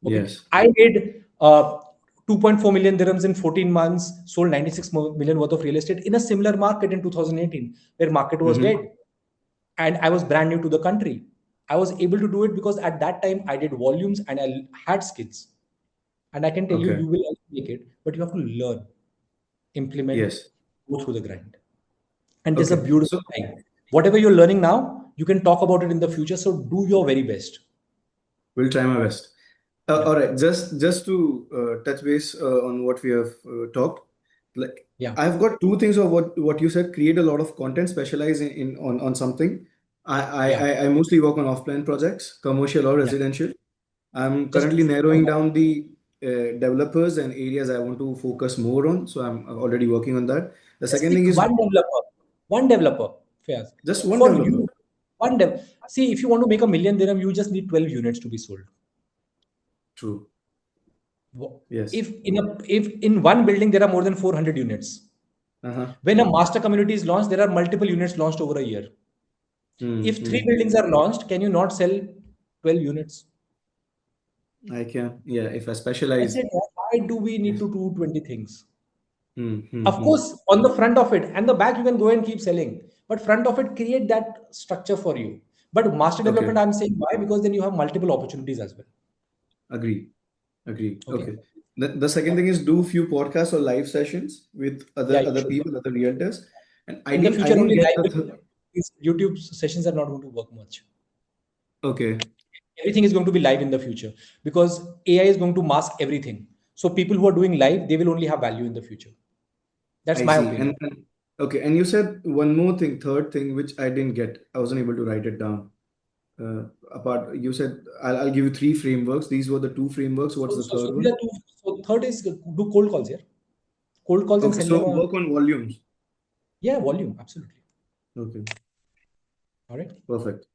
[SPEAKER 1] Okay.
[SPEAKER 6] Yes.
[SPEAKER 1] I made 2.4 million dirhams in 14 months, sold 96 million worth of real estate in a similar market in 2018, where market was dead. And I was brand new to the country. I was able to do it because at that time I did volumes and I had skills. And I can tell you,
[SPEAKER 6] Okay.
[SPEAKER 1] you will make it, but you have to learn, implement,
[SPEAKER 6] Yes.
[SPEAKER 1] go through the grind. And this is a
[SPEAKER 6] Okay.
[SPEAKER 1] beautiful
[SPEAKER 6] So
[SPEAKER 1] thing. Whatever you're learning now, you can talk about it in the future. So do your very best.
[SPEAKER 6] we'll try my best.
[SPEAKER 1] Yeah.
[SPEAKER 6] All right. Just to touch base on what we have talked. Like,
[SPEAKER 1] Yeah.
[SPEAKER 6] I've got two things of what you said. Create a lot of content, specialize on something. I, I
[SPEAKER 1] Yeah.
[SPEAKER 6] I I mostly work on offline projects, commercial or
[SPEAKER 1] Yeah.
[SPEAKER 6] residential. I'm
[SPEAKER 1] Just
[SPEAKER 6] currently narrowing down the developers and areas I want to focus more on. So I'm already working on that. The
[SPEAKER 1] just
[SPEAKER 6] second
[SPEAKER 1] pick
[SPEAKER 6] thing is
[SPEAKER 1] one developer. One developer. Faiz.
[SPEAKER 6] just one
[SPEAKER 1] For
[SPEAKER 6] developer.
[SPEAKER 1] you, one dev. See, if you want to make a million dirham, you just need 12 units to be sold.
[SPEAKER 6] True. Yes.
[SPEAKER 1] If in one building there are more than 400 units,
[SPEAKER 6] Uh-huh.
[SPEAKER 1] when a master community is launched, there are multiple units launched over a year. If three
[SPEAKER 6] Mm-hmm.
[SPEAKER 1] buildings are launched, can you not sell 12 units?
[SPEAKER 6] I can. Yeah. If I
[SPEAKER 1] That's
[SPEAKER 6] specialize.
[SPEAKER 1] it. Why do we need
[SPEAKER 6] Yes.
[SPEAKER 1] to do 20 things? Of
[SPEAKER 6] Mm-hmm.
[SPEAKER 1] course, on the front of it and the back, you can go and keep selling. But front of it, create that structure for you. But master development,
[SPEAKER 6] Okay.
[SPEAKER 1] I'm saying why? Because then you have multiple opportunities as well.
[SPEAKER 6] Agree. Agree.
[SPEAKER 1] Okay.
[SPEAKER 6] Okay. The second thing is do few podcasts or live sessions with
[SPEAKER 1] Yeah,
[SPEAKER 6] other
[SPEAKER 1] you
[SPEAKER 6] other
[SPEAKER 1] should.
[SPEAKER 6] people, other realtors. And I
[SPEAKER 1] In the
[SPEAKER 6] didn't I
[SPEAKER 1] future,
[SPEAKER 6] didn't
[SPEAKER 1] only
[SPEAKER 6] get
[SPEAKER 1] live
[SPEAKER 6] the
[SPEAKER 1] these YouTube sessions are not going to work much.
[SPEAKER 6] okay.
[SPEAKER 1] Everything is going to be live in the future, because AI is going to mask everything. So people who are doing live, they will only have value in the future. That's
[SPEAKER 6] I
[SPEAKER 1] my
[SPEAKER 6] see.
[SPEAKER 1] opinion.
[SPEAKER 6] And okay. And you said one more thing, third thing, which I didn't get. I wasn't able to write it down. Apart, you said I'll give you three frameworks. These were the two frameworks. What's
[SPEAKER 1] So,
[SPEAKER 6] the
[SPEAKER 1] so, so
[SPEAKER 6] third
[SPEAKER 1] these
[SPEAKER 6] one?
[SPEAKER 1] are two. So third is do cold calls here. Cold calls and
[SPEAKER 6] Okay.
[SPEAKER 1] send
[SPEAKER 6] So
[SPEAKER 1] them a.
[SPEAKER 6] work on volumes.
[SPEAKER 1] Yeah, volume, absolutely.
[SPEAKER 6] Okay.
[SPEAKER 1] All right.
[SPEAKER 6] Perfect.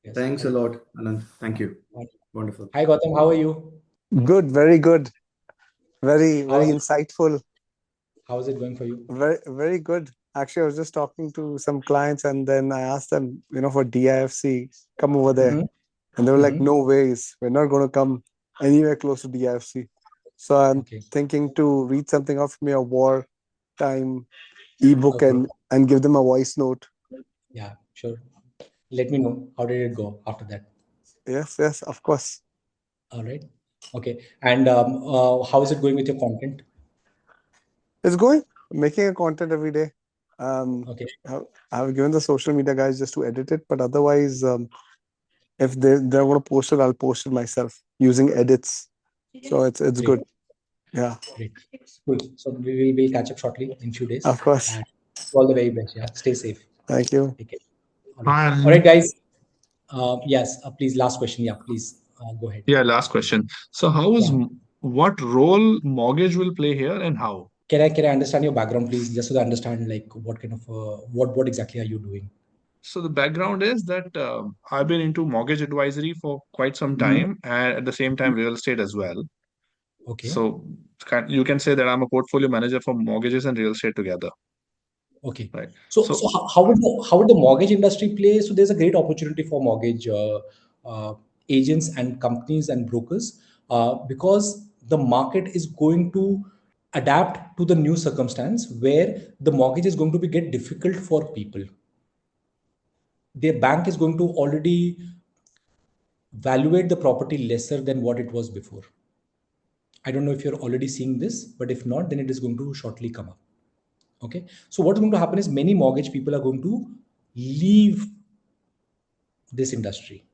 [SPEAKER 1] Yes.
[SPEAKER 6] Thanks a lot, Anand. Thank you.
[SPEAKER 1] Right.
[SPEAKER 6] Wonderful.
[SPEAKER 1] Hi, Gautam. How are you?
[SPEAKER 7] Good, very good. Very,
[SPEAKER 1] How's
[SPEAKER 7] very insightful.
[SPEAKER 1] how's it going for you?
[SPEAKER 7] Very, very good. Actually, I was just talking to some clients and then I asked them, for DIFC, come over there.
[SPEAKER 1] Mm-hmm.
[SPEAKER 7] And they were like,
[SPEAKER 1] Mm-hmm.
[SPEAKER 7] no ways. We're not going to come anywhere close to DIFC. So I'm
[SPEAKER 1] Okay.
[SPEAKER 7] thinking to read something off me, a wartime ebook
[SPEAKER 1] Okay.
[SPEAKER 7] and give them a voice note.
[SPEAKER 1] Yeah, sure. Let me know how did it go after that.
[SPEAKER 7] Yes, of course.
[SPEAKER 1] All right. Okay. And how is it going with your content?
[SPEAKER 7] It's going, making a content every day.
[SPEAKER 1] Okay.
[SPEAKER 7] I've given the social media guys just to edit it, but otherwise, if they're going to post it, I'll post it myself using edits. So it's
[SPEAKER 1] Great.
[SPEAKER 7] good. Yeah,
[SPEAKER 1] Great. Cool. So we will catch up shortly in few days.
[SPEAKER 7] of course.
[SPEAKER 1] And all the very best. Yeah. Stay safe.
[SPEAKER 7] Thank you.
[SPEAKER 1] Take care. All right. All right, guys. Yes. Please, last question. Yeah. Please go ahead.
[SPEAKER 8] Yeah, last question. So,
[SPEAKER 1] Yeah.
[SPEAKER 8] what role mortgage will play here and how?
[SPEAKER 1] Can I understand your background, please, just so that I understand like what kind of what exactly are you doing?
[SPEAKER 8] So, the background is that I've been into mortgage advisory for quite some
[SPEAKER 1] Mhm.
[SPEAKER 8] time, and at the same time, real estate as well.
[SPEAKER 1] Okay.
[SPEAKER 8] So, you can say that I'm a portfolio manager for mortgages and real estate together,
[SPEAKER 1] Okay.
[SPEAKER 8] right?
[SPEAKER 1] So how would the mortgage industry play? So there's a great opportunity for mortgage agents and companies and brokers because the market is going to adapt to the new circumstance where the mortgage is going to be get difficult for people. Their bank is going to already valuate the property lesser than what it was before. I don't know if you're already seeing this, but if not, then it is going to shortly come up. Okay. So what's going to happen is many mortgage people are going to leave this industry,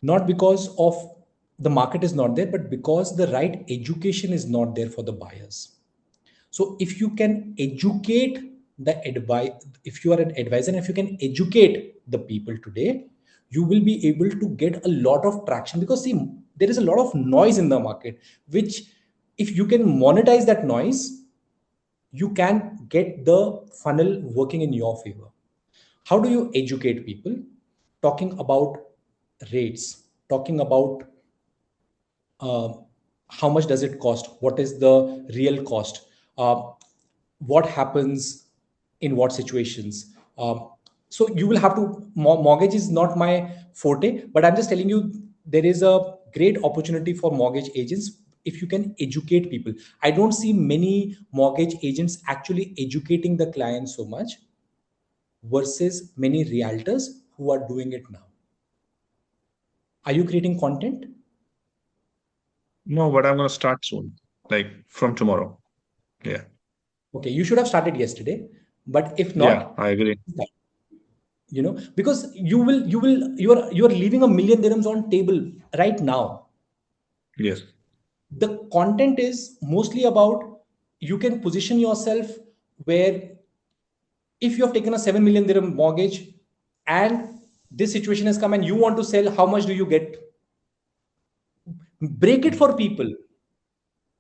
[SPEAKER 1] not because of the market is not there, but because the right education is not there for the buyers. So if you can educate the advice, if you are an advisor and if you can educate the people today, you will be able to get a lot of traction because see, there is a lot of noise in the market, which if you can monetize that noise, you can get the funnel working in your favor. How do you educate people? Talking about rates, talking about uh, how much does it cost, what is the real cost, what happens in what situations. So you will have to, mortgage is not my forte, but I'm just telling you there is a great opportunity for mortgage agents if you can educate people. I don't see many mortgage agents actually educating the client so much versus many realtors who are doing it now. Are you creating content?
[SPEAKER 8] No, but I'm going to start soon, like from tomorrow. Yeah.
[SPEAKER 1] Okay, you should have started yesterday, but if
[SPEAKER 8] Yeah,
[SPEAKER 1] not,
[SPEAKER 8] I agree.
[SPEAKER 1] because you are leaving a million dirhams on table right now.
[SPEAKER 8] Yes.
[SPEAKER 1] The content is mostly about you can position yourself where if you have taken a 7 million dirham mortgage and this situation has come and you want to sell, how much do you get? Break it for people.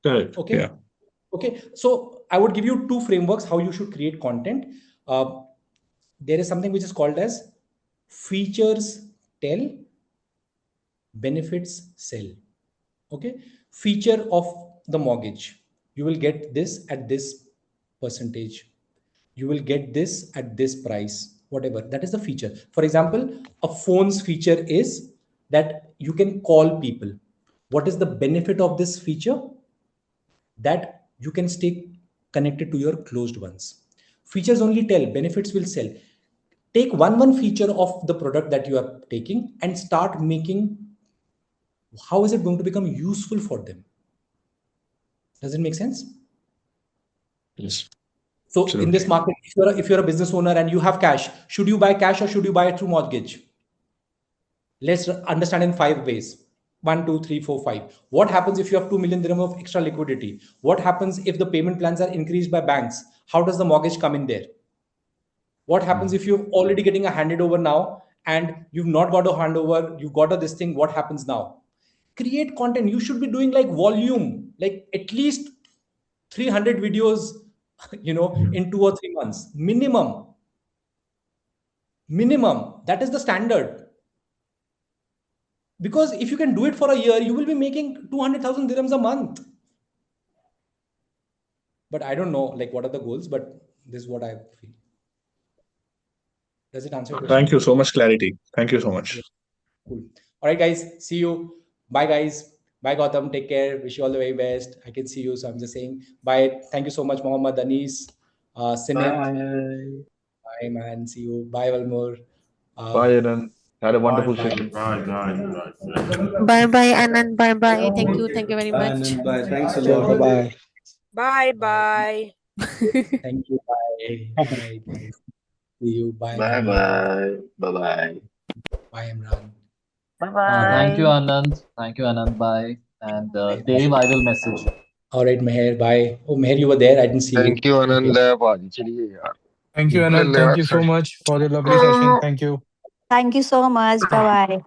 [SPEAKER 8] Correct.
[SPEAKER 1] Okay.
[SPEAKER 8] Yeah.
[SPEAKER 1] Okay. So I would give you two frameworks how you should create content. Uh, there is something which is called as features tell, benefits sell. Okay. Feature of the mortgage. You will get this at this percentage. You will get this at this price, whatever. That is the feature. For example, a phone's feature is that you can call people. What is the benefit of this feature? That you can stay connected to your closed ones. Features only tell, benefits will sell. Take one feature of the product that you are taking and start making how is it going to become useful for them. Does it make sense?
[SPEAKER 8] Yes.
[SPEAKER 1] So in this
[SPEAKER 8] Absolutely.
[SPEAKER 1] market, if you're a business owner and you have cash, should you buy cash or should you buy it through mortgage? Let's understand in 5 ways. One, two, three, four, five. What happens if you have 2 million dirham of extra liquidity? What happens if the payment plans are increased by banks? How does the mortgage come in there? What happens if you're already getting a handed over now and you've not got a handover, you got a this thing, what happens now? Create content. You should be doing like volume, like at least 300 videos in 2 or 3 months. Minimum. That is the standard. Because if you can do it for a year, you will be making 200,000 dirhams a month. But I don't know, like, what are the goals, but this is what I feel. Does it answer your question?
[SPEAKER 8] Thank you so much, clarity. Thank you so much.
[SPEAKER 1] Yeah. Cool. All right, guys. See you. Bye, guys. Bye, Gautam. Take care. Wish you all the very best. I can see you, so I'm just saying bye. Thank you so much, Mohammed, Anis, Sinit. Bye, man. See you. Bye, Valmor.
[SPEAKER 9] Bye, Anand. Had a wonderful
[SPEAKER 1] Bye.
[SPEAKER 9] session.
[SPEAKER 10] Bye bye, Anand. Bye bye. Thank you. Thank you very
[SPEAKER 6] Bye,
[SPEAKER 10] much.
[SPEAKER 6] Anand. Bye. Thanks a
[SPEAKER 7] Okay,
[SPEAKER 6] lot.
[SPEAKER 7] bye-bye.
[SPEAKER 11] Bye bye.
[SPEAKER 1] Thank you. Bye. Bye, guys. See you. Bye,
[SPEAKER 12] Bye
[SPEAKER 1] Mohammed.
[SPEAKER 12] bye. Bye bye.
[SPEAKER 1] Bye, Imran.
[SPEAKER 10] Bye bye.
[SPEAKER 12] Thank you, Anand. Thank you, Anand. Bye. And
[SPEAKER 1] Bye.
[SPEAKER 12] Dave, I will message you.
[SPEAKER 1] All right, Meher. Bye. Oh, Meher, you were there. I didn't see you.
[SPEAKER 13] Thank you,
[SPEAKER 1] Okay.
[SPEAKER 13] Anand. चलिए यार.
[SPEAKER 14] Thank you, Anand. Thank you so much for the lovely session. Thank you.
[SPEAKER 15] Thank you so much. Bye bye.